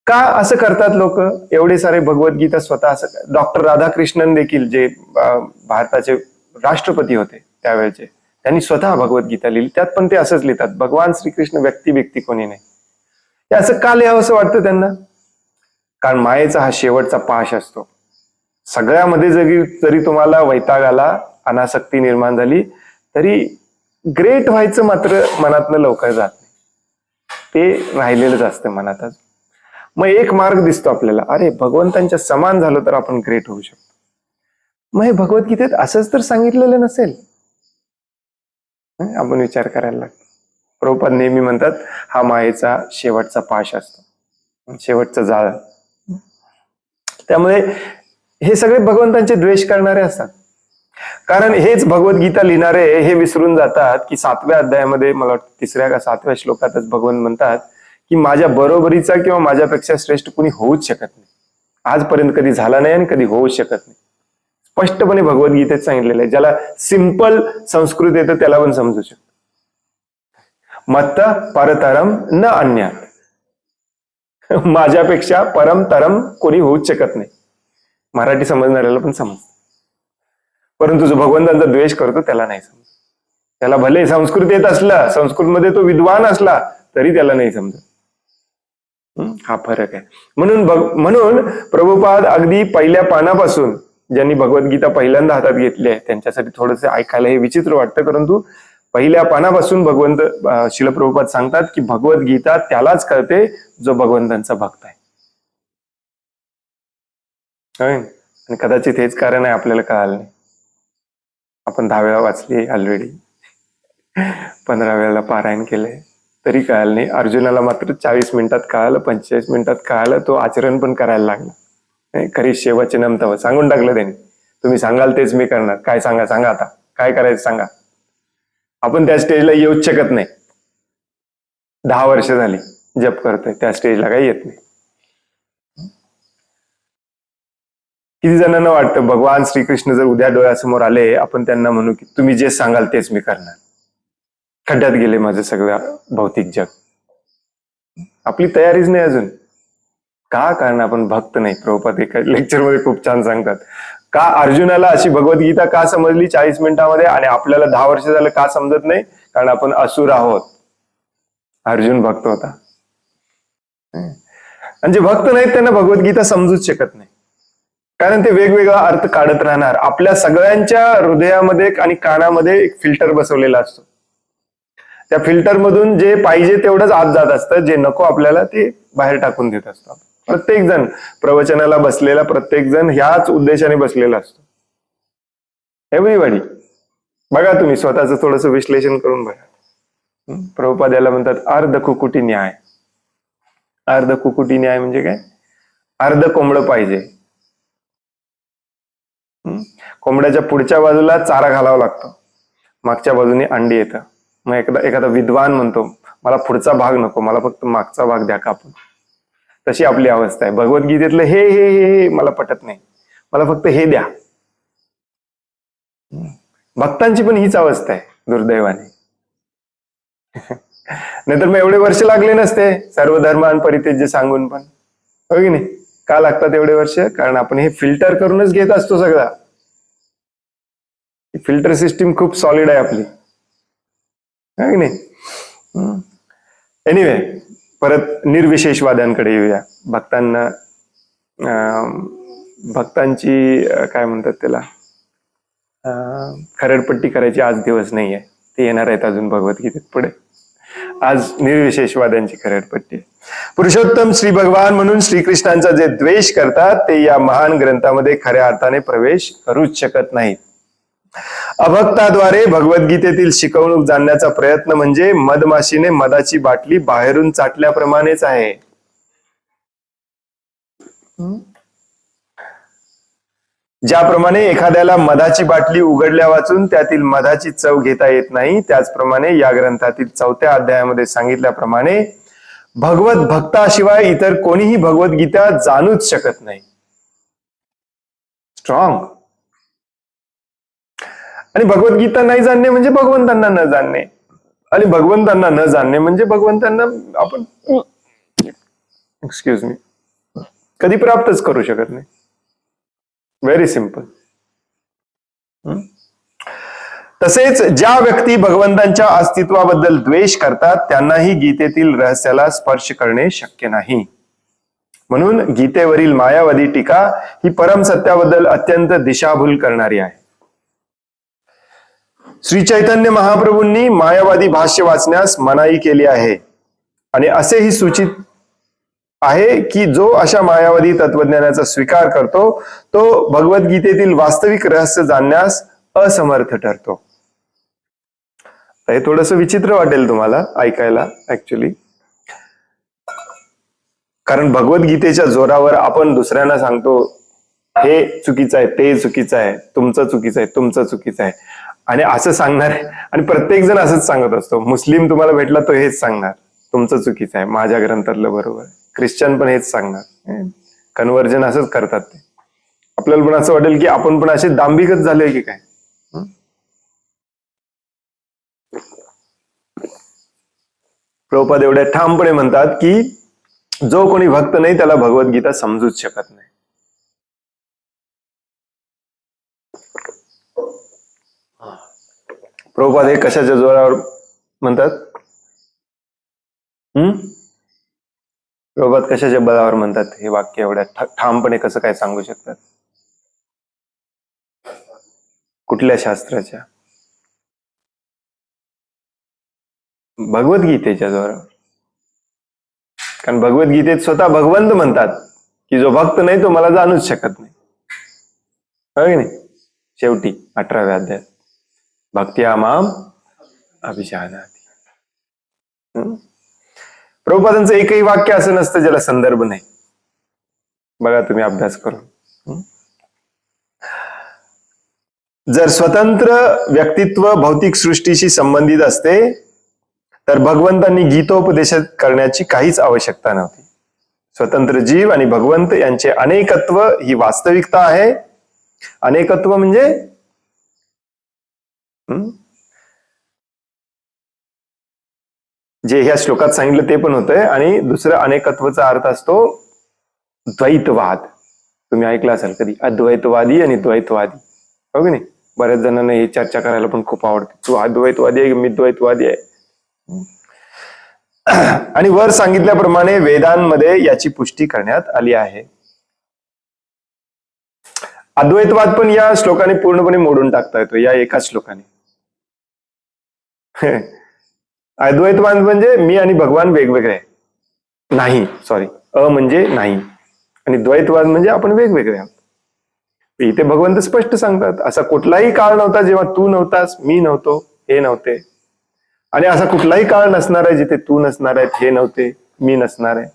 का असं करतात लोक? एवढे सारे भगवद्गीता स्वतः असं, डॉक्टर राधाकृष्णन देखील जे भारताचे राष्ट्रपती होते त्यावेळेचे, त्यांनी स्वतः भगवद्गीता लिहिली. त्यात पण ते असंच लिहितात, भगवान श्रीकृष्ण व्यक्ती कोणी नाही. हे असं का लिहावं असं वाटतं त्यांना? कारण मायेचा हा शेवटचा पाश असतो. सगळ्यामध्ये जरी तुम्हाला वैताग आला, अनासक्ती निर्माण झाली, तरी ग्रेट व्हायचं मात्र मनातनं लवकर जात नाही, ते राहिलेलंच असतं मनातच. मग एक मार्ग दिसतो आपल्याला, अरे भगवंतांच्या समान झालो तर आपण ग्रेट होऊ शकतो. मग हे भगवद्गीतेत असंच तर सांगितलेलं नसेल, आपण विचार करायला लागतो. प्रभुपाद नेहमी म्हणतात हा मायेचा शेवटचा पाश असतो, शेवटचं जाळ. त्यामुळे हे सगळे भगवंतांचे द्वेष करणारे असतात. कारण हेच भगवद्गीता लिहिणारे हे विसरून जातात की 7व्या अध्यायामध्ये, मला वाटतं 3ऱ्या का 7व्या श्लोकातच भगवंत म्हणतात की माझ्या बरोबरीचा किंवा माझ्यापेक्षा श्रेष्ठ कुणी होऊच शकत नाही, आजपर्यंत कधी झाला नाही आणि कधी होऊच शकत नाही. स्पष्टपणे भगवद्गीतेत सांगितलेलं आहे. ज्याला सिंपल संस्कृत येतं त्याला पण समजू शकतो. मत्त परतरम न अन्यात, माझ्यापेक्षा परम तरम कोणी होऊच शकत नाही. मराठी समजणाऱ्याला पण समजत, परंतु जो भगवंतांचा द्वेष करतो त्याला नाही समजत. त्याला भले संस्कृत येत असला, संस्कृतमध्ये तो विद्वान असला तरी त्याला नाही समजत. हा फरक आहे. म्हणून प्रभुपाद अगदी पहिल्या पानापासून, ज्यांनी भगवद्गीता पहिल्यांदा हातात घेतली आहे त्यांच्यासाठी थोडंसं ऐकायला हे विचित्र वाटतं, परंतु पहिल्या पानापासून भगवंत श्रील प्रभुपाद सांगतात की भगवद्गीता त्यालाच कळते जो भगवंतांचा भक्त आहे. आणि कदाचित हेच कारण आहे आपल्याला कळालं नाही. आपण 10 वेळा वाचली ऑलरेडी, 15 वेळेला पारायण केलंय तरी कळालं नाही. अर्जुनाला मात्र 40 मिनिटात कळालं, 45 मिनिटात कळालं. तो आचरण पण करायला लागला. करिष्ये वचनम तव, सांगून टाकलं त्यांनी, तुम्ही सांगाल तेच मी करणार. काय सांगा आता, काय करायचं सांगा. आपण त्या स्टेजला येऊच शकत नाही. 10 वर्ष झाली जप करतोय, त्या स्टेजला काही येत नाही. किती जणांना वाटतं भगवान श्रीकृष्ण जर उद्या डोळ्यासमोर आले, आपण त्यांना म्हणू की तुम्ही जे सांगाल तेच मी करणार, खड्ड्यात गेले माझं सगळं भौतिक जग. आपली तयारीच नाही अजून. का? कारण आपण भक्त नाही. प्रभुपाद एका लेक्चरमध्ये खूप छान सांगतात, का अर्जुनाला अशी भगवद्गीता का समजली 40 मिनिटांमध्ये आणि आपल्याला 10 वर्ष झालं का समजत नाही? कारण आपण असुर आहोत. अर्जुन भक्त होता. आणि जे भक्त नाहीत त्यांना भगवद्गीता समजूच शकत नाही, कारण ते वेगवेगळा अर्थ काढत राहणार. आपल्या सगळ्यांच्या हृदयामध्ये आणि कानामध्ये एक फिल्टर बसवलेला असतो. त्या फिल्टर मधून जे पाहिजे तेवढंच आत जात असतं, जे नको आपल्याला ते बाहेर टाकून देत असतो. प्रत्येक जण प्रवचनाला बसलेला, प्रत्येक जण ह्याच उद्देशाने बसलेला असतो. एव्हरीबडी. बघा तुम्ही स्वतःच थोडस विश्लेषण करून बघा. प्रभुपाद याला म्हणतात अर्ध कुकुटी न्याय. अर्ध कुकुटी न्याय म्हणजे काय? अर्ध कोंबडं पाहिजे. कोंबड्याच्या पुढच्या बाजूला चारा घालावा लागतो, मागच्या बाजूने अंडी येतं. मग एखादा विद्वान म्हणतो मला पुढचा भाग नको, मला फक्त मागचा भाग द्या कापून. तशी आपली अवस्था आहे. भगवद्गीतेतलं हे हे हे मला पटत नाही, मला फक्त हे द्या. भक्तांची पण हीच अवस्था आहे दुर्दैवाने. नाहीतर मग एवढे वर्ष लागले नसते सर्व धर्मान परित्यज्य सांगून पण, हो की नाही? का लागतात एवढे वर्ष? कारण आपण हे फिल्टर करूनच घेत असतो सगळा. फिल्टर सिस्टीम खूप सॉलिड आहे आपली, है की नाही? एनिवे, परत निर्विशेषवाद्यांकडे येऊया. भक्तांची काय म्हणतात त्याला, खरडपट्टी करायची आज दिवस नाहीये, ते येणार आहेत अजून भगवद्गीतेत पुढे. आज निर्विशेषवाद्यांची खरडपट्टी. पुरुषोत्तम श्री भगवान म्हणून श्रीकृष्णांचा जे द्वेष करतात ते या महान ग्रंथामध्ये खऱ्या अर्थाने प्रवेश करूच शकत नाहीत. अभक्ताद्वारे भगवद्गीतेतील शिकवणूक जाणण्याचा प्रयत्न म्हणजे मधमाशीने मधाची बाटली बाहेरून चाटल्याप्रमाणेच आहे. ज्याप्रमाणे एखाद्याला मधाची बाटली उघडल्या वाचून त्यातील मधाची चव घेता येत नाही, त्याचप्रमाणे या ग्रंथातील 4थ्या अध्यायामध्ये सांगितल्याप्रमाणे भगवत भक्ताशिवाय इतर कोणीही भगवद्गीता जाणूच शकत नाही. स्ट्रॉंग. आणि भगवद्गीता नाही जाणणे म्हणजे भगवंतांना न जाणणे, आणि भगवंतांना न जाणणे म्हणजे भगवंतांना आपण एक्सक्यूज मी कधी प्राप्तच करू शकत नाही. Very simple. तसेच ज्या व्यक्ती भगवंतांच्या अस्तित्वाबद्दल द्वेष करतात त्यांनाही गीतेतील रहस्याला स्पर्श करणे शक्य नाही. म्हणून गीतेवरील मायावादी टीका ही परम सत्याबद्दल अत्यंत दिशाभूल करणारी आहे. श्री चैतन्य महाप्रभूंनी मायावादी भाष्य वाचण्यास मनाई केली आहे, आणि असेही सूचित आहे की जो अशा मायावादी तत्वज्ञानाचा स्वीकार करतो तो भगवद्गीतेतील वास्तविक रहस्य जाणण्यास असमर्थ ठरतो. हे थोडस विचित्र वाटेल तुम्हाला ऐकायला ऍक्च्युली, कारण भगवद्गीतेच्या जोरावर आपण दुसऱ्यांना सांगतो हे चुकीचं आहे, ते चुकीचं आहे, तुमचं चुकीचं आहे, तुमचं चुकीचं आहे, आणि असं सांगणार. आणि प्रत्येक जण असंच सांगत असतो. मुस्लिम तुम्हाला भेटला तो हेच सांगणार, तुमचं चुकीचं आहे, माझ्या ग्रंथातलं बरोबर आहे. ख्रिश्चन पण हेच सांगणार. कन्व्हर्जन असंच करतात ते. आपल्याला पण असं वाटेल की आपण पण असे दांभिकच झालोय की काय. प्रभुपाद एवढ्या ठामपणे म्हणतात की जो कोणी भक्त नाही त्याला भगवद्गीता समजूच शकत नाही. प्रभुपाद हे कशाच्या जोरावर म्हणतात? प्रभुपाद कशाच्या बळावर म्हणतात हे वाक्य एवढ्या ठामपणे कसं काय सांगू शकतात? कुठल्या शास्त्राच्या? भगवद्गीतेच्या जोरावर. कारण भगवद्गीतेत स्वतः भगवंत म्हणतात की जो भक्त नाही तो मला जाणूच शकत नाही. हो की नाही? शेवटी 18व्या अध्यायात भक्त्या माम अभिजानाति. प्रभुपादांचं एकही वाक्य असं नसतं ज्याला संदर्भ नाही. बघा तुम्ही अभ्यास करून. जर स्वतंत्र व्यक्तित्व भौतिक सृष्टीशी संबंधित असते तर भगवंतांनी गीतोपदेश करण्याची काहीच आवश्यकता नव्हती. स्वतंत्र जीव आणि भगवंत यांचे अनेकत्व ही वास्तविकता आहे. अनेकत्व म्हणजे जे ह्या श्लोकात सांगितलं ते पण होतंय. आणि दुसरं अनेकत्वाचा अर्थ असतो द्वैतवाद. तुम्ही ऐकलं असाल कधी अद्वैतवादी आणि द्वैतवादी. हो की नाही? बऱ्याच जणांना ही चर्चा करायला पण खूप आवडते. तू अद्वैतवादी आहे मी द्वैतवादी आहे. आणि वर सांगितल्याप्रमाणे वेदांमध्ये याची पुष्टी करण्यात आली आहे. अद्वैतवाद पण या श्लोकाने पूर्णपणे मोडून टाकता येतो या एकाच श्लोकाने. अद्वैतवाद म्हणजे मी आणि भगवान वेगवेगळे आहे. नाही सॉरी म्हणजे नाही. आणि द्वैतवाद म्हणजे आपण वेगवेगळे आहोत. इथे भगवंत स्पष्ट सांगतात असा कुठलाही काळ नव्हता जेव्हा तू नव्हतास, मी नव्हतो, हे नव्हते. आणि असा कुठलाही काळ नसणार आहे जिथे तू नसणार आहे, हे नव्हते, मी नसणार आहे.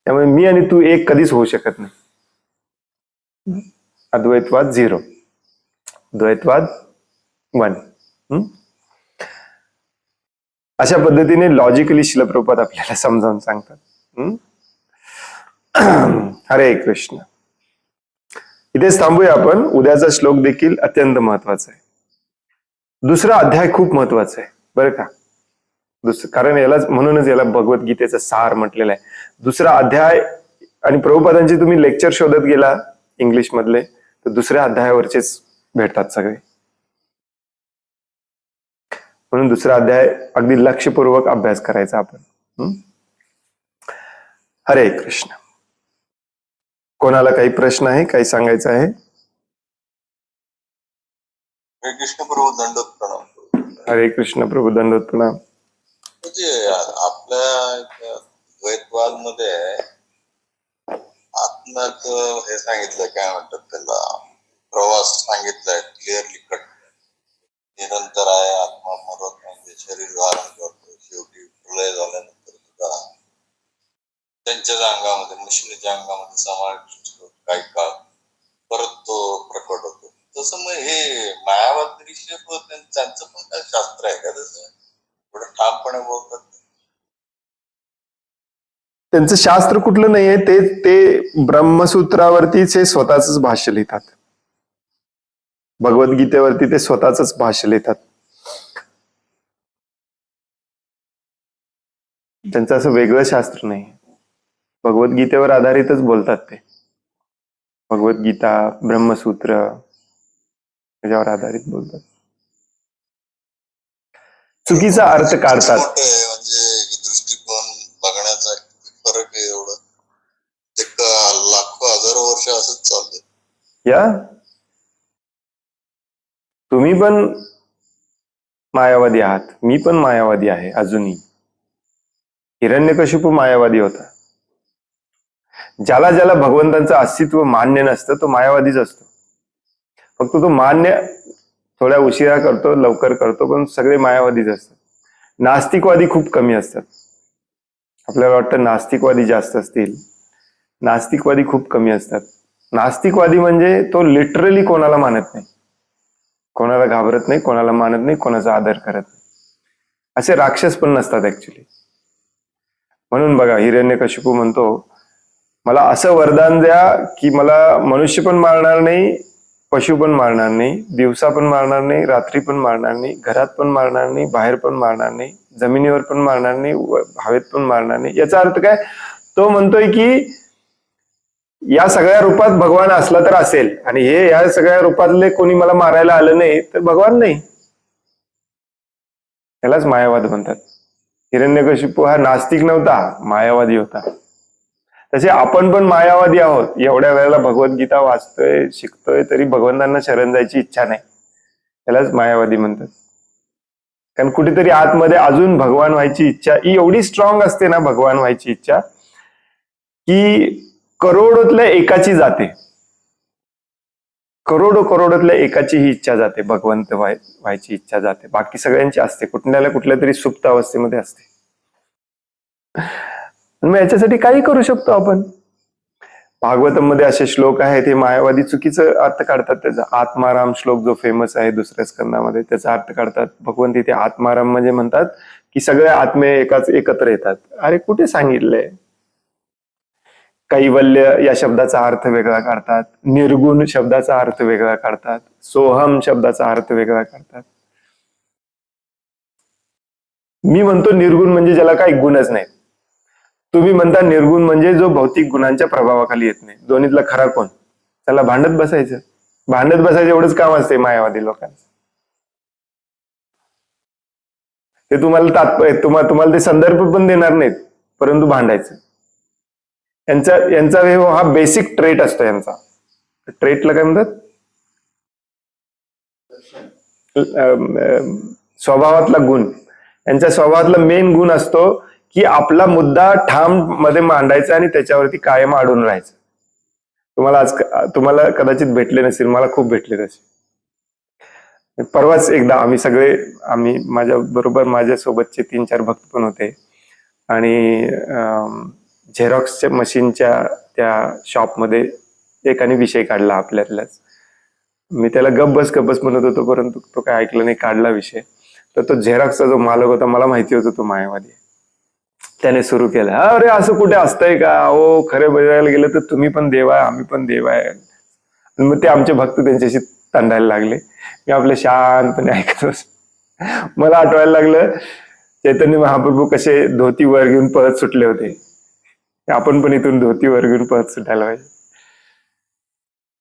त्यामुळे मी आणि तू एक कधीच होऊ शकत नाही. अद्वैतवाद 0, द्वैतवाद 1. अशा पद्धतीने लॉजिकली श्रील प्रभुपाद आपल्याला समजावून सांगतात. हरे कृष्ण. इथेच थांबूया आपण. उद्याचा श्लोक देखील अत्यंत महत्वाचा आहे. दुसरा अध्याय खूप महत्वाचा आहे बरं का. कारण म्हणूनच याला भगवद्गीतेचा सार म्हटलेला आहे. दुसरा अध्याय आणि प्रभुपादांचे तुम्ही लेक्चर शोधत गेला इंग्लिश मधले तर दुसऱ्या अध्यायावरचेच भेटतात सगळे. म्हणून दुसरा अध्याय अगदी लक्षपूर्वक अभ्यास करायचा आपण. हरे कृष्ण. कोणाला काही प्रश्न आहे, काही सांगायचं आहे? हरे कृष्ण प्रभू, दंडोत प्रणाम. हरे कृष्ण प्रभू, दंडोत प्रणाम. म्हणजे आपल्या द्वैतवाद मध्ये आत्म्यात हे सांगितलं, काय म्हणतात त्याला, प्रवास सांगितलाय क्लिअरली कट. निरंतर आहे, आत्मा मरत नाही, शरीर धारण करतो, शेवटी प्रलय झाल्यानंतर सुद्धा त्यांच्याच अंगामध्ये, मशिनीच्या अंगामध्ये समाविष्ट काही काळ परत तो प्रकट होतो. तसं मग हे मायावाद ऋषी त्यांचं पण काय शास्त्र आहे का तसं थोडं ठामपणे बोलतात? त्यांचं शास्त्र कुठलं नाहीये. ते ब्रह्मसूत्रावरतीच हे स्वतःच भाष्य लिहितात. भगवद्गीतेवरती ते स्वतःच भाष्य लिहितात. त्यांचं असं वेगळं शास्त्र नाही. भगवद्गीतेवर आधारितच बोलतात ते. भगवद्गीता, ब्रह्मसूत्र त्याच्यावर आधारित बोलतात. चुकीचा अर्थ काढतात. म्हणजे दृष्टिकोन बघण्याचा फरक आहे एवढं. एक लाखो हजारो वर्ष असंच चाललंय. या तुम्ही पण मायावादी आहात, मी पण मायावादी आहे अजूनही. हिरण्यकशिपू मायावादी होता. ज्याला ज्याला भगवंतांचं अस्तित्व मान्य नसतं तो मायावादीच असतो. फक्त तो मान्य थोड्या उशिरा करतो, लवकर करतो, पण सगळे मायावादीच असतात. नास्तिकवादी खूप कमी असतात. आपल्याला वाटतं नास्तिकवादी जास्त असतील. नास्तिकवादी खूप कमी असतात. नास्तिकवादी म्हणजे तो लिटरली कोणाला मानत नाही, कोणाला घाबरत नाही, कोणाला मानत नाही, कोणाचा आदर करत नाही. असे राक्षस पण नसतात ऍक्च्युली. म्हणून बघा हिरण्यकशिपू म्हणतो मला असं वरदान द्या की मला मनुष्य पण मारणार नाही, पशु पण मारणार नाही, दिवसा पण मारणार नाही, रात्री पण मारणार नाही, घरात पण मारणार नाही, बाहेर पण मारणार नाही, जमिनीवर पण मारणार नाही, हवेत पण मारणार नाही. याचा अर्थ काय? तो म्हणतोय की या सगळ्या रूपात भगवान असला तर असेल, आणि हे या सगळ्या रूपातले कोणी मला मारायला आलं नाही तर भगवान नाही. त्यालाच मायावाद म्हणतात. हिरण्यकशिपू हा नास्तिक नव्हता, मायावादी होता. तसे आपण पण मायावादी आहोत. एवढ्या वेळेला भगवद्गीता वाचतोय, शिकतोय, तरी भगवंतांना शरण जायची इच्छा नाही. त्यालाच मायावादी म्हणतात. कारण कुठेतरी आतमध्ये अजून भगवान व्हायची इच्छा ही एवढी स्ट्रॉंग असते ना, भगवान व्हायची इच्छा, की करोडोतल्या एकाची जाते. करोडोतल्या एकाची ही इच्छा जाते, भगवंत व्हायची इच्छा जाते. बाकी सगळ्यांची असते, कुठल्या तरी सुप्त अवस्थेमध्ये असते. मग याच्यासाठी काही करू शकतो आपण. भागवतम मध्ये असे श्लोक आहेत, हे मायावादी चुकीचं अर्थ काढतात त्याचा. आत्माराम श्लोक जो फेमस आहे दुसऱ्या स्कंदामध्ये, त्याचा अर्थ काढतात. भगवंत इथे आत्माराम म्हणजे म्हणतात की सगळे आत्मे एकत्र येतात. अरे कुठे सांगितलंय? कैवल्य या शब्दाचा अर्थ वेगळा काढतात, निर्गुण शब्दाचा अर्थ वेगळा काढतात, सोहम शब्दाचा अर्थ वेगळा काढतात. मी म्हणतो निर्गुण म्हणजे ज्याला काही गुणच नाही. तुम्ही म्हणता निर्गुण म्हणजे जो भौतिक गुणांच्या प्रभावाखाली येत नाही. दोन्हीतला खरा कोण? त्याला भांडत बसायचं. भांडत बसायचं एवढंच काम असते मायावादी लोकांचं. ते तुम्हाला ते संदर्भ पण देणार नाहीत, परंतु भांडायचं. यांचा हा बेसिक ट्रेट असतो. यांचा ट्रेटला काय म्हणतात? स्वभावातला गुण. यांच्या स्वभावातला मेन गुण असतो की आपला मुद्दा ठाम मध्ये मांडायचा आणि त्याच्यावरती कायम अडून राहायचं. तुम्हाला कदाचित भेटले नसेल, मला खूप भेटले तसे. परवाच एकदा आम्ही माझ्या बरोबर माझ्यासोबतचे 3-4 भक्त पण होते, आणि झेरॉक्सच्या मशीनच्या त्या शॉपमध्ये एकाने विषय काढला आपल्यातलाच. मी त्याला गब्बस म्हणत होतो, परंतु तो काय ऐकलं नाही, काढला विषय. तर तो झेरॉक्सचा जो मालक होता, मला माहिती होतं तो मायावादी. त्याने सुरू केलं, अरे असं कुठे असतंय का? हो, खरं बघायला गेलं तर तुम्ही पण देव आहे, आम्ही पण देव आहे. आणि मग ते आमचे भक्त त्यांच्याशी तंडायला लागले. मी आपले शांतपणे ऐकत बसलो. मला आठवायला लागलं चैतन्य महाप्रभू कसे धोती वर घेऊन पळत सुटले होते. आपण पण इथून धोती वर घेऊन पळत सुटायला पाहिजे.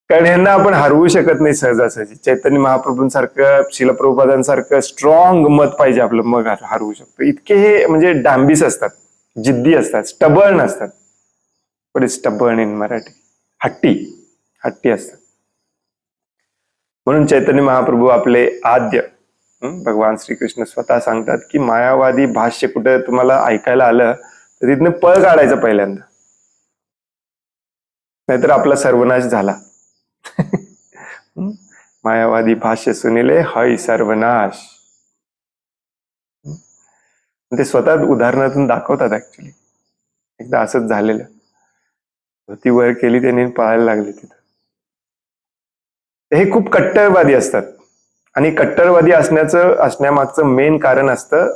कारण ह्यांना आपण हरवू शकत नाही सहजासहजी. चैतन्य महाप्रभूंसारखं, शिल प्रभुपादांसारखं स्ट्रॉंग मत पाहिजे आपलं, मग हरवू शकतो. इतके हे म्हणजे डांबीस असतात, जिद्दी असतात, स्टबर्न असतात. बट स्टबर्न इन मराठी, हट्टी असतात. म्हणून चैतन्य महाप्रभू आपले आद्य भगवान श्रीकृष्ण स्वतः सांगतात की मायावादी भाष्य कुठे तुम्हाला ऐकायला आलं तर तिथनं पळ काढायचं पहिल्यांदा, नाहीतर आपला सर्वनाश झाला. मायावादी भाष्य सुनिले हय सर्वनाश. ते स्वतः उदाहरणातून दाखवतात. ऍक्च्युली एकदा असंच झालेलं. धोती वर केली, त्यांनी पळायला लागले तिथं. हे खूप कट्टरवादी असतात, आणि कट्टरवादी असण्यामागचं मेन कारण असतं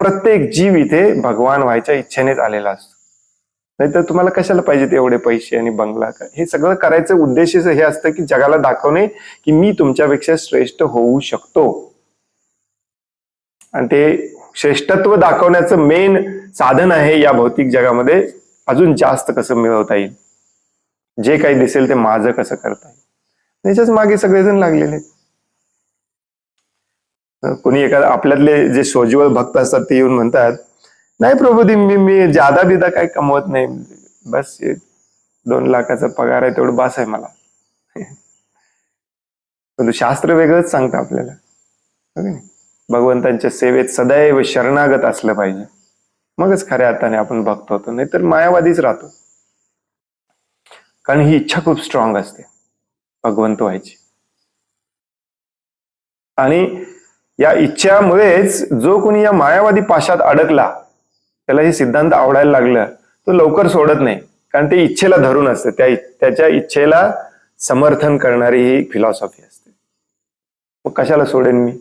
प्रत्येक जीव इथे भगवान व्हायच्या इच्छेनेच आलेला असतो. नाहीतर तुम्हाला कशाला पाहिजे ते एवढे पैसे आणि बंगला? हे सगळं करायचं उद्देश हे असतं की जगाला दाखवणे की मी तुमच्यापेक्षा श्रेष्ठ होऊ शकतो. आणि ते श्रेष्ठत्व दाखवण्याचं मेन साधन आहे या भौतिक जगामध्ये अजून जास्त कसं मिळवता येईल, जे काही दिसेल ते माझं कसं करता येईल, त्याच्याच मागे सगळेजण लागलेले. कोणी एखादा आपल्यातले जे सोज्वळ भक्त असतात ते येऊन म्हणतात, नाही प्रभुदी, मी जादा बिदा काय कमवत नाही, बस 2 लाखाचा पगार आहे, तेवढं बास आहे मला. पण शास्त्र वेगळंच सांगतं आपल्याला. भगवंतांच्या सेवेत सदैव शरणागत असलं पाहिजे, मगच खऱ्या अर्थाने आपण भक्त होतो, नाहीतर मायावादीच राहतो. कारण ही इच्छा खूप स्ट्रॉंग असते भगवंत व्हायची. आणि या इच्छामुळेच जो कोणी या मायावादी पाशात अडकला, त्याला हे सिद्धांत आवडायला लागलं, तो लवकर सोडत नाही. कारण ते इच्छेला धरून असते, त्याच्या इच्छेला समर्थन करणारी ही फिलॉसॉफी असते. मग कशाला सोडेन मी?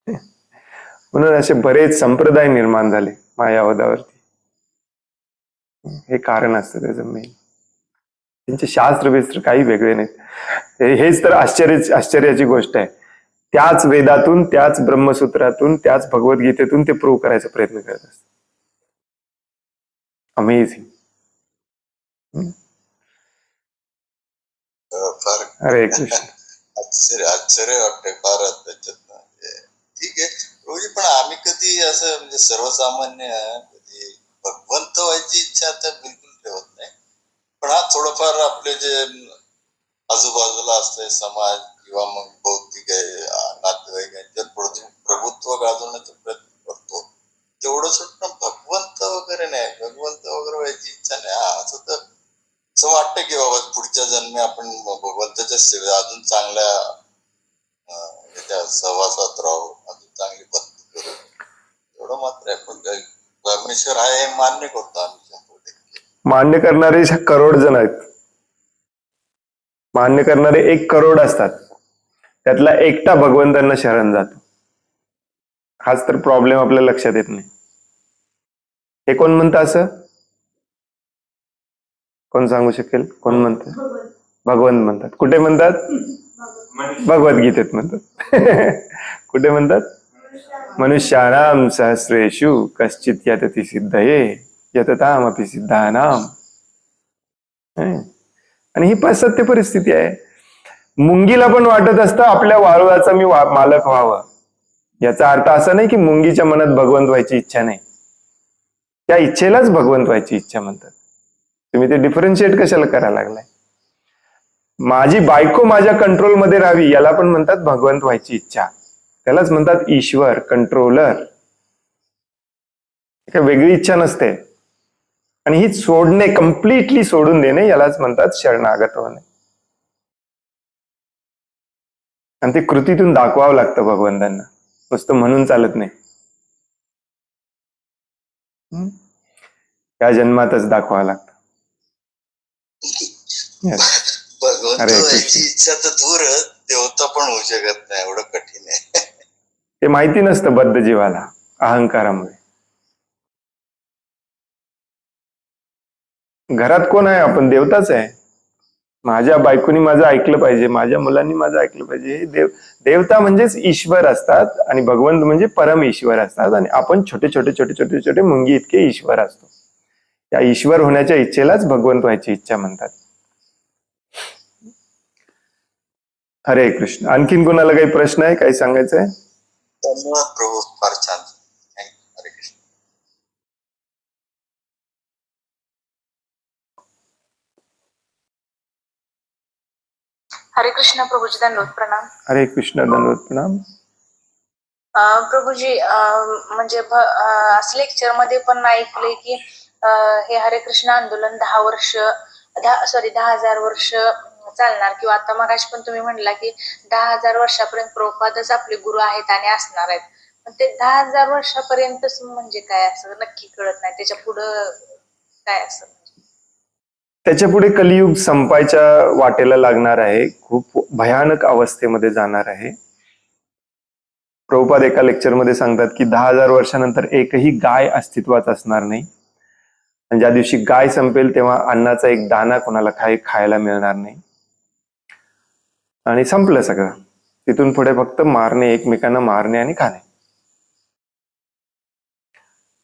म्हणून असे बरेच संप्रदाय निर्माण झाले मायावादावरती. हे कारण असतं त्याचं मेन. त्यांचे शास्त्र बिस्त्र काही वेगळे नाहीत. हेच तर आश्चर्याची गोष्ट आहे. त्याच वेदातून, त्याच ब्रह्मसूत्रातून, त्याच भगवद्गीतेतून ते प्रूव्ह करायचा प्रयत्न करत असतात. अमेझिंग. फार हरे कृष्ण. आश्चर्य वाटतंय फार त्याच्यात. ठीक आहे रोजी, पण आम्ही कधी असं म्हणजे सर्वसामान्य कधी भगवंत व्हायची इच्छा तर बिलकुल ठेवत नाही. पण हा थोडंफार आपले जे आजूबाजूला असते समाज किंवा मग भौतिक नातेवाईक यांच्यात प्रभुत्व गाजवण्याचा प्रयत्न करतो तेवढंच. पण भगवंत वगैरे नाही, भगवंत वगैरे व्हायची इच्छा नाही. असं तर असं वाटतं की बाबा पुढच्या जन्मी आपण भगवंताच्या सेवे अजून चांगल्या याच्या सहवासात राहू, अजून चांगली भक्ती करू, एवढं मात्र आहे. पण परमेश्वर आहे हे मान्य करतो आम्ही 100%. मान्य करणारे करोड जण आहेत. मान्य करणारे 1 करोड असतात, त्यातला एकटा भगवंतांना शरण जातो. हाच तर प्रॉब्लेम आपल्या लक्षात येत नाही. हे कोण म्हणतं असं? कोण सांगू शकेल? कोण म्हणतं? भगवंत म्हणतात. कुठे म्हणतात? भगवद्गीतेत म्हणतात. कुठे म्हणतात? मनुष्याणाम सहस्रेषु कश्चित यतति सिद्धये यततामपि सिद्धानाम. आणि ही सत्य परिस्थिती आहे. मुंगीला पण वाटत असतं आपल्या वारुळाचा मी मालक व्हावं. याचा अर्थ असा नाही की मुंगीच्या मनात भगवंत व्हायची इच्छा नाही. त्या इच्छेलाच भगवंत व्हायची इच्छा म्हणतात. तुम्ही ते डिफरन्शिएट कशाला करायला लागलाय? माझी बायको माझ्या कंट्रोलमध्ये राहावी याला पण म्हणतात भगवंत व्हायची इच्छा. त्यालाच म्हणतात ईश्वर, कंट्रोलर. काही वेगळी इच्छा नसते. आणि ही सोडणे, कम्प्लिटली सोडून देणे, यालाच म्हणतात शरणागत होणे. आणि ते कृतीतून दाखवावं लागतं भगवंतांना, नुसतं म्हणून चालत नाही. या जन्मातच दाखवावं लागतं. भगवंत व्हायची इच्छा तर दूर, देवता पण होऊ शकत नाही, एवढं कठीण आहे. ते माहिती नसतं बद्ध जीवाला, अहंकारामुळे. घरात कोण आहे? आपण देवताच आहे. माझ्या बायकोनी माझं ऐकलं पाहिजे, माझ्या मुलांनी माझं ऐकलं पाहिजे. हे देवता म्हणजेच ईश्वर असतात आणि भगवंत म्हणजे परम ईश्वर असतात. आणि आपण छोटे छोटे छोटे छोटे छोटे मुंगी इतके ईश्वर असतो. या ईश्वर होण्याच्या इच्छेलाच भगवंत व्हायची इच्छा म्हणतात. हरे कृष्ण. आणखीन कोणाला काही प्रश्न आहे, काही सांगायचं आहे? धन्यवाद प्रभू, फार छान. हरे कृष्ण. हरे कृष्ण प्रभूजी, दंडवत प्रणाम. हरे कृष्ण, दंडवत प्रणाम. प्रभूजी, म्हणजे असं लेक्चर मध्ये पण ऐकलंय की हे हरे कृष्ण आंदोलन 10,000 वर्ष चालणार, किंवा आता मगाशी पण तुम्ही म्हणला की 10,000 वर्षापर्यंत प्रभुपादच आपले गुरु आहेत आणि असणार आहेत. पण ते 10,000 वर्षापर्यंतच म्हणजे काय, असं नक्की कळत नाही. त्याच्या पुढं काय असं? त्याच्या पुढे कलियुग संपायच्या वाटेला लागणार आहे, खूप भयानक अवस्थेमध्ये जाणार आहे. प्रभुपाद एका लेक्चरमध्ये सांगतात की 10,000 वर्षानंतर एकही गाय अस्तित्वात असणार नाही. आणि ज्या दिवशी गाय संपेल तेव्हा अन्नाचा एक दाणा कोणाला खायला मिळणार नाही. आणि संपलं सगळं. तिथून पुढे फक्त मारणे, एकमेकांना मारणे आणि खाणे.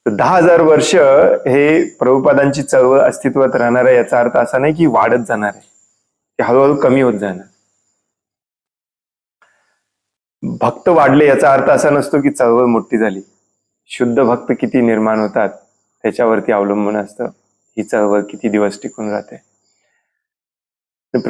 10,000 वर्ष हे प्रभुपादांची चळवळ अस्तित्वात राहणार आहे. याचा अर्थ असा नाही की वाढत जाणार आहे, ते हळूहळू कमी होत जाणार. भक्त वाढले याचा अर्थ असा नसतो की चळवळ मोठी झाली. शुद्ध भक्त किती निर्माण होतात त्याच्यावरती अवलंबून असतं ही चळवळ किती दिवस टिकून राहते. हे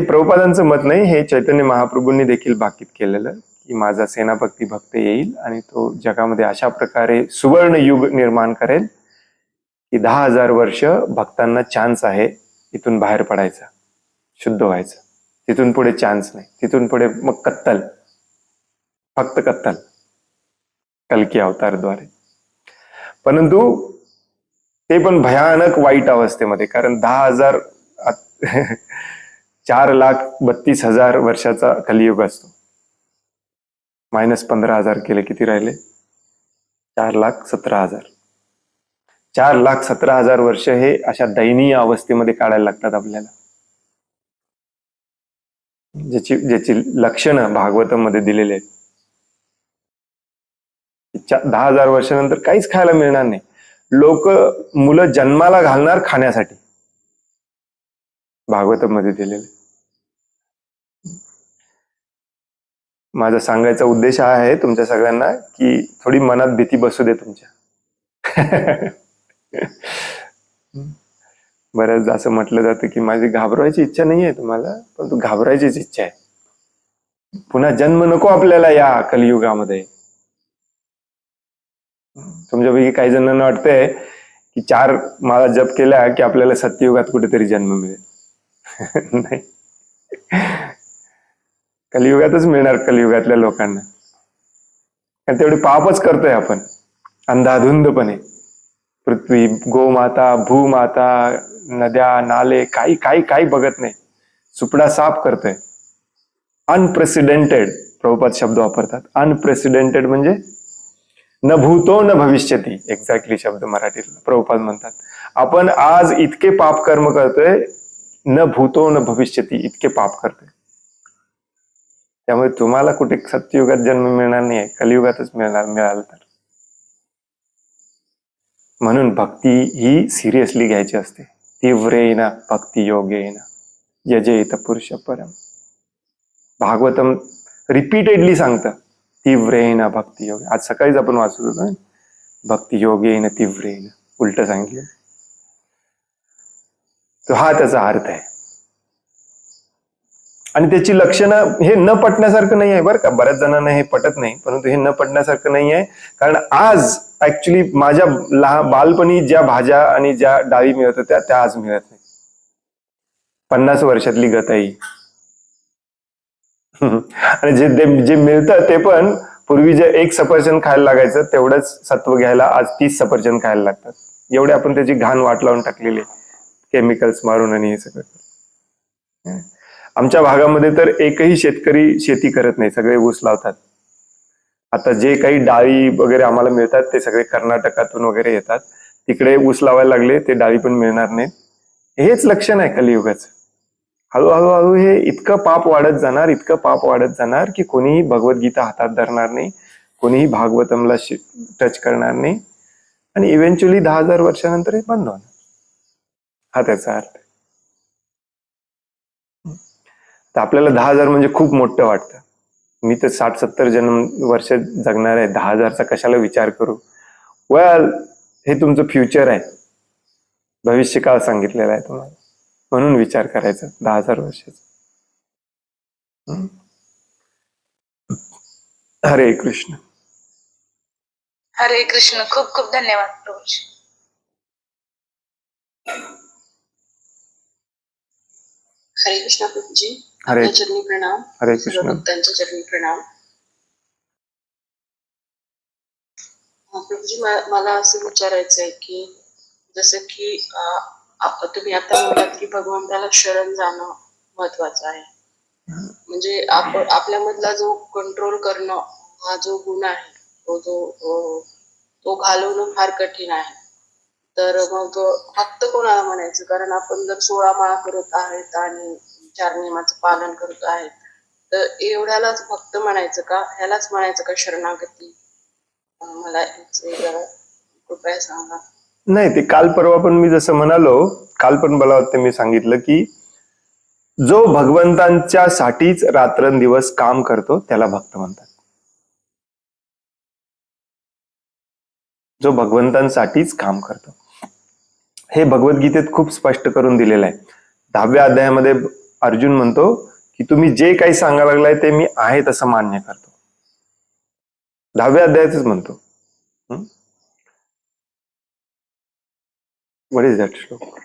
प्रभुपादांचं मत नाही, हे चैतन्य महाप्रभूंनी देखील भाकीत केलेलं की माझा सेनापती भक्त येईल आणि तो जगामध्ये अशा प्रकारे सुवर्ण युग निर्माण करेल की 10,000 वर्ष भक्तांना चान्स आहे इथून बाहेर पडायचा, शुद्ध व्हायचं. तिथून पुढे चान्स नाही. तिथून पुढे मग कत्तल, फक्त कत्तल, कल्की अवतारद्वारे. परंतु ते पण भयानक वाईट अवस्थेमध्ये, कारण 10,000 4,32,000 वर्षाचा कलियुग असतो. -15,000 केले, किती राहिले? 4,17,000. 4,17,000 वर्ष हे अशा दयनीय अवस्थेमध्ये काढायला लागतात आपल्याला, ज्याची ज्याची लक्षणं भागवतामध्ये दिलेली आहेत. 10,000 वर्षानंतर काहीच खायला मिळणार नाही. लोक मुलं जन्माला घालणार खाण्यासाठी, भागवतामध्ये दिलेले. माझा सांगायचा उद्देश हा आहे तुमच्या सगळ्यांना की थोडी मनात भीती बसू दे तुमच्या. बऱ्याचदा असं म्हटलं जातं की माझी घाबरवायची इच्छा नाही आहे तुम्हाला, पण तू घाबरायचीच इच्छा आहे. पुन्हा जन्म नको आपल्याला या कलियुगामध्ये. तुमच्यापैकी काही जणांना वाटतंय की 4 माळा जप केल्या की आपल्याला सत्ययुगात कुठेतरी जन्म मिळेल. नाही, कलियुगातच मिळणार कलियुगातल्या लोकांना. कारण तेवढे पापच करतोय आपण अंधाधुंदपणे. पृथ्वी, गोमाता, भूमाता, नद्या, नाले, काही काही काही बघत नाही. सुपडा साफ करतोय. अनप्रेसिडेंटेड प्रभुपाद शब्द वापरतात. अनप्रेसिडेंटेड म्हणजे न भूतो न भविष्यती, एक्झॅक्टली शब्द मराठीत प्रभुपाद म्हणतात. आपण आज इतके पाप कर्म करतोय, न भूतो न भविष्यती, इतके पाप करतोय. त्यामुळे तुम्हाला कुठे सत्ययुगात जन्म मिळणार नाही, कलियुगातच मिळालं तर. म्हणून भक्ती ही सिरियसली घ्यायची असते. तीव्रेन भक्ती योगेन यजेत पुरुष परम. भागवतम रिपीटेडली सांगतं तीव्रेन भक्ती योग. आज सकाळीच आपण वाचत होतो भक्ती योगेन तीव्रेन, उलट सांगितलं. तो हा त्याचा अर्थ आहे. आणि त्याची लक्षणं हे न पटण्यासारखं नाही आहे बरं का. बऱ्याच जणांना हे पटत नाही, परंतु हे न पटण्यासारखं नाही आहे. कारण आज ऍक्च्युली माझ्या बालपणी ज्या भाज्या आणि ज्या डाळी मिळत होत्या त्या आज मिळत नाही. 50 वर्षातली गताई. आणि जे मिळतं ते पण पूर्वी जे 1 सफरचंद खायला लागायचं तेवढंच सत्व घ्यायला आज 30 सफरचंद खायला लागतात. एवढे आपण त्याची घाण वाट लावून टाकलेली, केमिकल्स मारून आणि हे सगळं. आमच्या भागामध्ये तर एकही शेतकरी शेती करत नाही, सगळे ऊस लावतात. आता जे काही डाळी वगैरे आम्हाला मिळतात ते सगळे कर्नाटकातून वगैरे येतात. तिकडे ऊस लावायला लागले, ते डाळी पण मिळणार नाहीत. हेच लक्षण आहे कलियुगाचं. हळूहळू हे इतकं पाप वाढत जाणार, इतकं पाप वाढत जाणार की कोणीही भगवद्गीता हातात धरणार नाही, कोणीही भागवतमला टच करणार नाही. आणि इव्हेंच्युअली 10,000 वर्षानंतर हे बंद होणार. हा त्याचा अर्थ. तर आपल्याला 10,000 म्हणजे खूप मोठं वाटतं. मी तर 60-70 वर्ष जगणार आहे, 10,000चा कशाला विचार करू. वेल, हे तुमचं फ्युचर आहे, भविष्यकाळ सांगितलेला आहे तुम्हाला, म्हणून विचार करायचा 10,000 वर्षाचा. हरे कृष्ण. हरे कृष्ण. खूप खूप धन्यवाद प्रभूजी. हरे कृष्ण प्रभूजी. हरे आपल्या चरणी प्रणाम. हरे सर्व कृष्ण. भक्तांच्या चरणी प्रणाम. प्रभूजी, मला असं विचारायचं आहे की जसं की तुम्ही आता म्हणलात की भगवंताला शरण जाणं महत्वाचं आहे. म्हणजे आपल्यामधला जो कंट्रोल करणं हा जो गुण आहे तो घालवणं फार कठीण आहे. तर मग भक्त कोणाला म्हणायचं? कारण आपण जर 16 माळा करत आहेत आणि 4 नियमाचं पालन करत आहेत, तर एवढ्यालाच भक्त म्हणायचं का? ह्यालाच म्हणायचं का शरणागती? मला जरा कृपया सांगा. नाही, ते काल परवा पण मी जसं म्हणालो, काल पण मला वाटतं मी सांगितलं की जो भगवंतांच्या साठीच रात्रंदिवस काम करतो त्याला भक्त म्हणतात. जो भगवंतांसाठीच काम करतो, हे भगवद्गीतेत खूप स्पष्ट करून दिलेलं आहे. 10व्या अध्यायामध्ये अर्जुन म्हणतो की तुम्ही जे काही सांगायला लागलाय ते मी आहे तसं मान्य करतो. 10व्या अध्यायातच म्हणतो. व्हॉट इज दॅट श्लोक?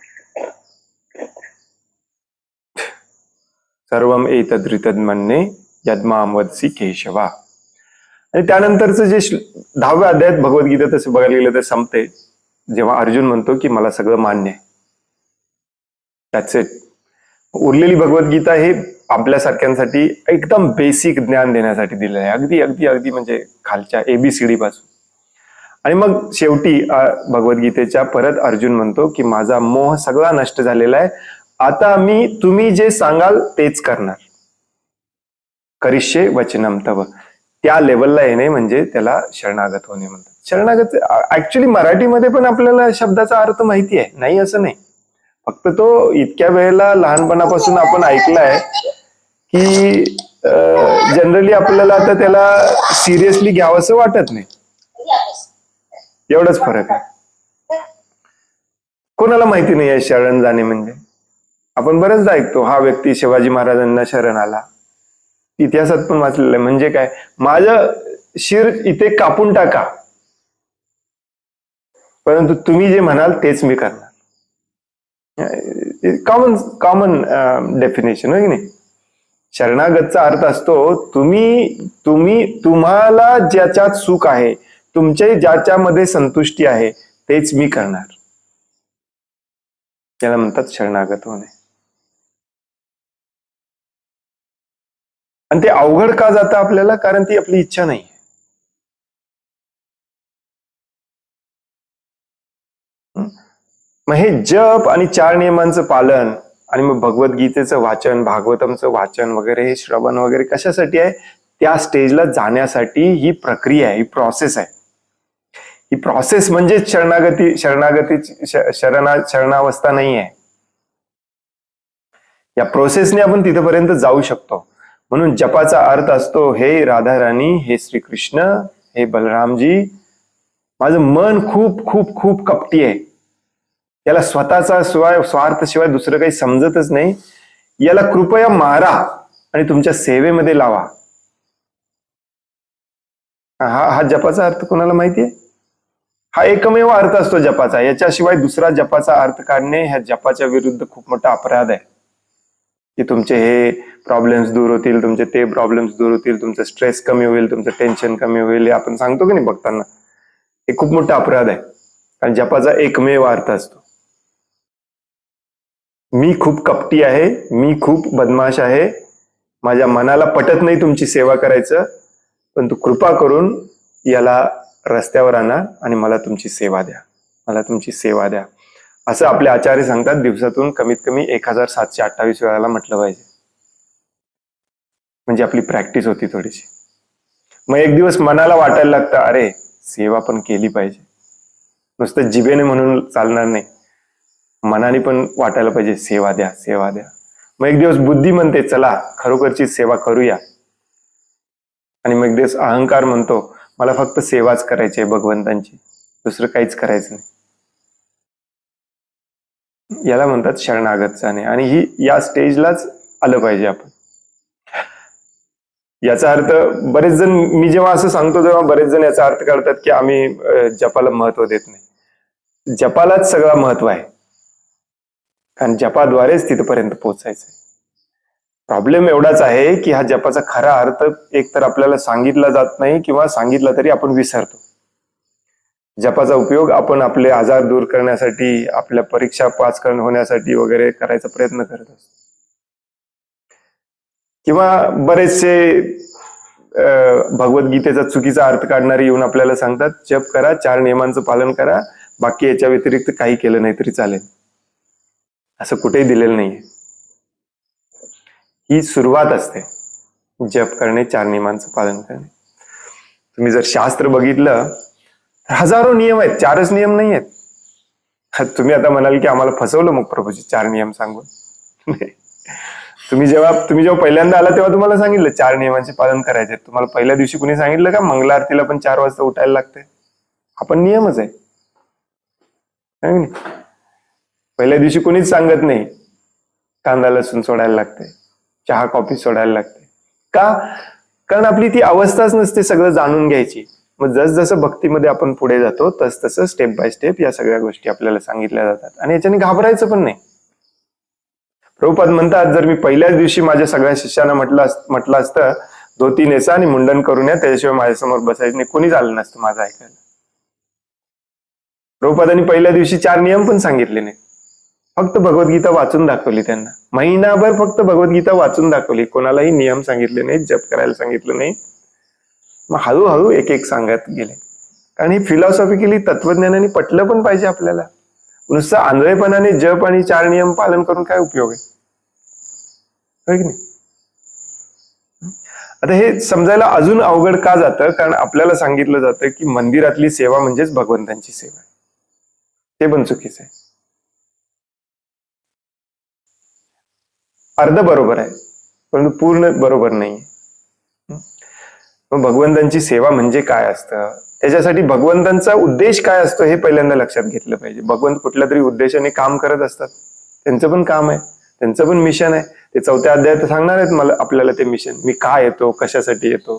सर्वम एतद्रितद मन्ये यद्माम वदसी केशवा. आणि त्यानंतरचं जे 10व्या अध्यायात भगवद्गीता तसं बघायला गेलं तर संपते जेव्हा अर्जुन म्हणतो की मला सगळं मान्य आहे. That's it. उरलेली भगवद्गीता हे आपल्यासारख्यांसाठी एकदम बेसिक ज्ञान देण्यासाठी दिलेलं आहे, अगदी अगदी अगदी म्हणजे खालच्या ABCD पासून. आणि मग शेवटी भगवद्गीतेच्या परत अर्जुन म्हणतो की माझा मोह सगळा नष्ट झालेला आहे, आता तुम्ही जे सांगाल तेच करणार. करिष्ये वचनम तव. त्या लेवलला येणे म्हणजे त्याला शरणागत होणे म्हणतात. शरणागत ऍक्च्युली मराठीमध्ये पण आपल्याला शब्दाचा अर्थ माहिती आहे, नाही असं नाही. फक्त तो इतक्या वेळेला लहानपणापासून आपण ऐकलाय की जनरली आपल्याला आता त्याला सिरियसली घ्यावंसं वाटत नाही. एवढाच फरक आहे. कोणाला माहिती नाही आहे शरण जाणे म्हणजे. आपण बरेचदा ऐकतो हा व्यक्ती शिवाजी महाराजांना शरण आला. इतिहासात पण वाचलेलं आहे. म्हणजे काय, माझं शिर इथे कापून टाका, परंतु तुम्ही जे म्हणाल तेच मी करणार. कॉमन डेफिनेशन आहे की नाही. शरणागतचा अर्थ असतो तुम्हाला ज्याच्यात सुख आहे, तुमच्या ज्याच्यामध्ये संतुष्टी आहे तेच मी करणार. त्याला म्हणतात शरणागत होणे. आणि ते अवघड का जातं आपल्याला, कारण ती आपली इच्छा नाही. मग हे जप आणि 4 नियमांचं पालन आणि मग भगवद्गीतेचं वाचन, भागवतमचं वाचन वगैरे, हे श्रवण वगैरे कशासाठी आहे, त्या स्टेजला जाण्यासाठी ही प्रक्रिया आहे, ही प्रोसेस आहे. ही प्रोसेस म्हणजे शरणावस्था नाही आहे. या प्रोसेसने आपण तिथपर्यंत जाऊ शकतो. म्हणून जपाचा अर्थ असतो, हे राधाराणी, हे श्रीकृष्ण, हे बलरामजी, माझं मन खूप खूप खूप कपटी आहे. याला स्वतःचा स्वार्थ शिवाय दुसरं काही समजतच नाही. याला कृपया मारा आणि तुमच्या सेवेमध्ये लावा. हा जपाचा अर्थ कोणाला माहितीये? हा एकमेव अर्थ असतो जपाचा. याच्याशिवाय दुसरा जपाचा अर्थ काढणे ह्या जपाच्या विरुद्ध खूप मोठा अपराध आहे. की तुमचे हे प्रॉब्लेम्स दूर होतील, तुमचे ते प्रॉब्लेम्स दूर होतील, तुमचं स्ट्रेस कमी होईल, तुमचं टेन्शन कमी होईल, हे आपण सांगतो की नाही बघताना. हे खूप मोठा अपराध आहे. कारण जपाचा एकमेव अर्थ असतो, मी खूप कपटी आहे, मी खूप बदमाश आहे, माझ्या मनाला पटत नाही तुमची सेवा करायचं, पण तू कृपा करून याला रस्त्यावर आणा आणि मला तुमची सेवा द्या, मला तुमची सेवा द्या. असं आपले आचार्य सांगतात. दिवसातून कमीत कमी 1728 वेळाला म्हटलं पाहिजे, म्हणजे आपली प्रॅक्टिस होती थोडीशी. मग एक दिवस मनाला वाटायला लागतं, अरे सेवा पण केली पाहिजे, नुसतं जिभेने म्हणून चालणार नाही, मनाने पण वाटायला पाहिजे सेवा द्या, सेवा द्या. मग एक दिवस बुद्धी म्हणते चला खरोखरची सेवा करूया, आणि मग एक दिवस अहंकार म्हणतो मला फक्त सेवाच करायची आहे भगवंतांची, दुसरं काहीच करायचं नाही. याला म्हणतात शरणागत जाणे. आणि या स्टेजलाच आलं पाहिजे आपण. याचा अर्थ बरेच जण, मी जेव्हा असं सांगतो तेव्हा बरेच जण याचा अर्थ काढतात की आम्ही जपाला महत्व देत नाही. जपालाच सगळं महत्व आहे, कारण जपाद्वारेच तिथपर्यंत पोहोचायचंय. प्रॉब्लेम एवढाच आहे की हा जपाचा खरा अर्थ एकतर आपल्याला सांगितला जात नाही, किंवा सांगितला तरी आपण विसरतो. जपाचा उपयोग आपण आपले आजार दूर करण्यासाठी, आपल्या परीक्षा पास होण्यासाठी वगैरे करायचा प्रयत्न करत असतो. किंवा बरेचसे भगवद्गीतेचा चुकीचा अर्थ काढणारे येऊन आपल्याला सांगतात जप करा, 4 नियमांचं पालन करा, बाकी याच्या व्यतिरिक्त काही केलं नाही तरी चालेल. असं कुठेही दिलेलं नाहीये. ही सुरुवात असते, जप करणे, 4 नियमांचं पालन करणे. तुम्ही जर शास्त्र बघितलं तर हजारो नियम आहेत, 4च नियम नाही आहेत. तुम्ही आता म्हणाल की आम्हाला फसवलं मग प्रभूजी 4 नियम सांगून. तुम्ही जेव्हा पहिल्यांदा आला तेव्हा तुम्हाला सांगितलं 4 नियमांचे पालन करायचे. तुम्हाला पहिल्या दिवशी कुणी सांगितलं का मंगला आरतीला पण 4 वाजता उठायला लागते? आपण नियमच आहे. पहिल्या दिवशी कोणीच सांगत नाही कांदा लसूण सोडायला लागते, चहा कॉफी सोडायला लागते. का? कारण आपली ती अवस्थाच नसते सगळं जाणून घ्यायची. मग जसजसं भक्तीमध्ये आपण पुढे जातो तस तसं स्टेप बाय स्टेप या सगळ्या गोष्टी आपल्याला सांगितल्या जातात, आणि याच्याने घाबरायचं पण नाही. प्रभुपाद म्हणतात जर मी पहिल्याच दिवशी माझ्या सगळ्या शिष्यांना म्हटलं असतं धोती नेसा आणि मुंडन करून या, त्याच्याशिवाय माझ्यासमोर बसायचं नाही, कोणीच आलं नसतं माझं ऐकायला. प्रभुपादांनी पहिल्या दिवशी 4 नियम पण सांगितले नाही, फक्त भगवद्गीता वाचून दाखवली. त्यांना महिनाभर फक्त भगवद्गीता वाचून दाखवली, कोणालाही नियम सांगितले नाही, जप करायला सांगितलं नाही. मग हळूहळू एक एक सांगत गेले. कारण ही फिलॉसॉफिकली तत्वज्ञानाने पटलं पण पाहिजे आपल्याला. नुसतं आंधळेपणाने जप आणि 4 नियम पालन करून काय उपयोग आहे, होय की नाही? आता हे समजायला अजून अवघड का जातं, कारण आपल्याला सांगितलं जातं की मंदिरातली सेवा म्हणजेच भगवंतांची सेवा आहे. ते पण चुकीचं आहे. अर्ध बरोबर आहे परंतु पूर्ण बरोबर नाही. भगवंतांची सेवा म्हणजे काय असतं, त्याच्यासाठी भगवंतांचा उद्देश काय असतो हे पहिल्यांदा लक्षात घेतलं पाहिजे. भगवंत कुठल्या तरी उद्देशाने काम करत असतात, त्यांचं पण काम आहे, त्यांचं पण मिशन आहे. ते 4थ्या अध्यायात सांगणार आहेत मला आपल्याला ते मिशन, मी काय येतो, कशासाठी येतो,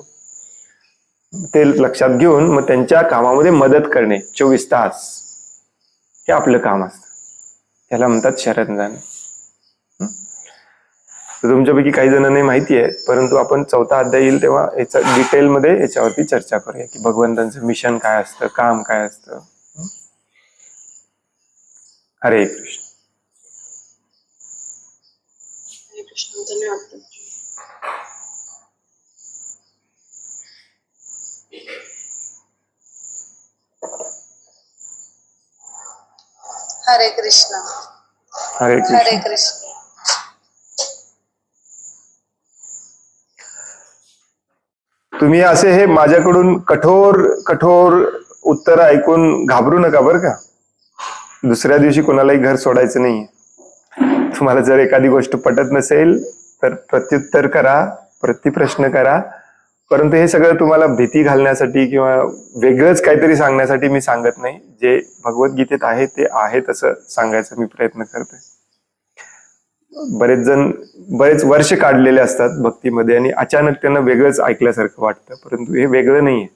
ते लक्षात घेऊन मग त्यांच्या कामामध्ये मदत करणे 24 तास हे आपलं काम असतं. त्याला म्हणतात शरण जाणं. तर तुमच्यापैकी काही जणांना माहिती आहे, परंतु आपण 4था अध्याय येईल तेव्हा याच्या डिटेलमध्ये याच्यावरती चर्चा करूया की भगवंतांचं मिशन काय असतं, काम काय असतं. हरे कृष्ण. हरे कृष्ण. धन्यवाद. हरे कृष्ण. हरे हरे कृष्ण. कृष्ण. तुम्ही असे हे माझ्याकडून कठोर उत्तर ऐकून घाबरू नका बरं का. दुसऱ्या दिवशी कोणालाही घर सोडायचं नाहीये. तुम्हाला जर एखादी गोष्ट पटत नसेल तर प्रत्युत्तर करा, प्रतिप्रश्न करा, परंतु हे सगळं तुम्हाला भीती घालण्यासाठी किंवा वेगळंच काहीतरी सांगण्यासाठी मी सांगत नाही. जे भगवद्गीतेत आहे ते आहे तसं सांगायचा मी प्रयत्न करतोय. बरेच वर्ष काढलेले असतात भक्तीमध्ये आणि अचानक त्यांना वेगळंच ऐकल्यासारखं वाटतं, परंतु हे वेगळं नाहीये.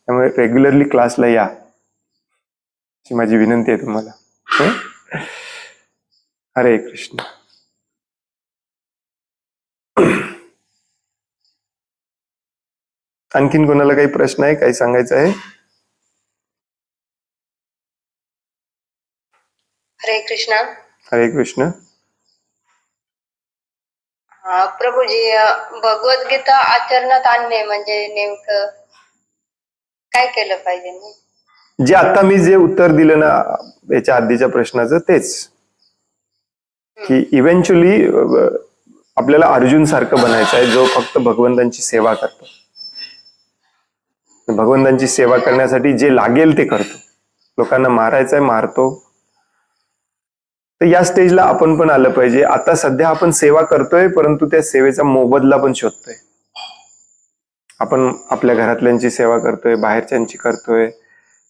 त्यामुळे रेग्युलरली क्लासला या अशी माझी विनंती आहे तुम्हाला. हरे कृष्ण. आणखीन कोणाला काही प्रश्न आहे, काही सांगायचं आहे? हरे कृष्णा. हरे कृष्ण. प्रभूजी, भगवद्गीता आचरणात आणणे म्हणजे नेमकं काय केलं पाहिजे? जे आता मी जे उत्तर दिलं ना याच्या आधीच्या प्रश्नाचं, तेच की इव्हेंच्युअली आपल्याला अर्जुन सारखं बनायचं आहे जो फक्त भगवंतांची सेवा करतो. भगवंतांची सेवा करण्यासाठी जे लागेल ते करतो. लोकांना मारायचंय मारतो. तर या स्टेजला आपण पण आलं पाहिजे. आता सध्या आपण सेवा करतोय परंतु त्या सेवेचा मोबदला पण शोधतोय. आपण आपल्या घरातल्यांची सेवा करतोय, बाहेरच्यांची करतोय.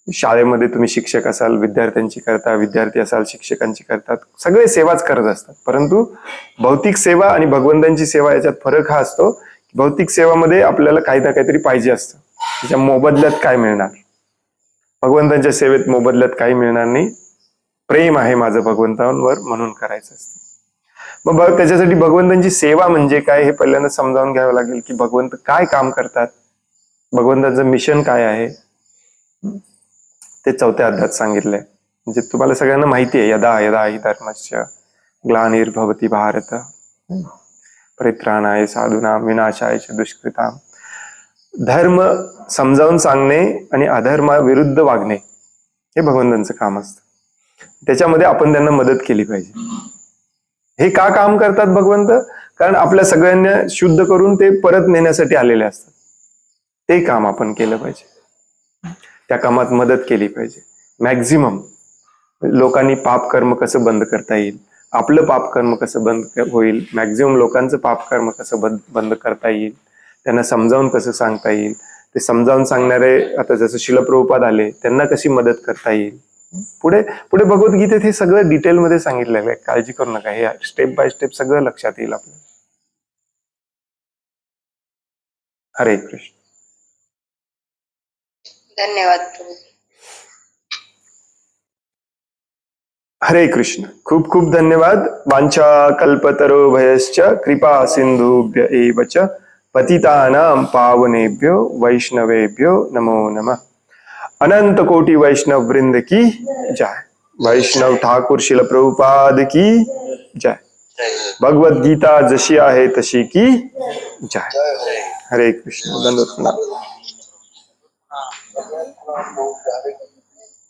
शाळेमध्ये तुम्ही शिक्षक असाल, विद्यार्थ्यांची करता, विद्यार्थी असाल, शिक्षकांची करतात. सगळे सेवाच करत असतात. परंतु भौतिक सेवा आणि भगवंतांची सेवा याच्यात फरक हा असतो की भौतिक सेवामध्ये आपल्याला काही ना काहीतरी पाहिजे असतं. त्याच्या मोबदल्यात काय मिळणार? भगवंतांच्या सेवेत मोबदल्यात काही मिळणार नाही. प्रेम आहे माझं भगवंतांवर म्हणून करायचं असतं. मग त्याच्यासाठी भगवंतांची सेवा म्हणजे काय हे पहिल्यांदा समजावून घ्यावं लागेल की भगवंत काय काम करतात, भगवंतांचं मिशन काय आहे, ते 4थ्या अध्यायात सांगितलंय. म्हणजे तुम्हाला सगळ्यांना माहिती आहे, यदा यदा हि धर्मस्य ग्लानिर्भवति भारत परित्राणाय साधूनां विनाशाय च दुष्कृताम्. धर्म समजावून सांगणे आणि अधर्माविरुद्ध वागणे हे भगवंतांचं काम असतं. त्याच्यामध्ये आपण त्यांना मदत केली पाहिजे. हे का काम करतात भगवंत? कारण आपल्या सगळ्यांना शुद्ध करून ते परत नेण्यासाठी आलेले असतात. ते काम आपण केलं पाहिजे, त्या कामात मदत केली पाहिजे. मॅक्झिमम लोकांनी पाप कर्म कसं बंद करता येईल, आपलं पाप कर्म कसं बंद होईल, मॅक्झिमम लोकांचं पाप कर्म कसं बंद करता येईल, त्यांना समजावून कसं सांगता येईल, ते समजावून सांगणारे आता जसं श्रील प्रभुपाद आले त्यांना कशी मदत करता येईल. पुढे पुढे भगवद्गीतेत हे सगळं डिटेलमध्ये सांगितलेलं आहे. काळजी करू नका, हे स्टेप बाय स्टेप सगळं लक्षात येईल आपल्याला. हरे कृष्ण. धन्यवाद प्रभू. हरे कृष्ण. खूप खूप धन्यवाद. वांछा कल्पतरुभयश्च कृपा सिंधुभ्य एव च पतितानां पावनेभ्यो वैष्णवेभ्यो नमो नमः. अनंत कोटि वैष्णव वृंद की जय. वैष्णव ठाकुर श्रील प्रभुपाद की जय. भगवद गीता जशी आहे तशी की जय. हरे कृष्ण. धन्यवाद. सगळ्यांना तो डायरेक्ट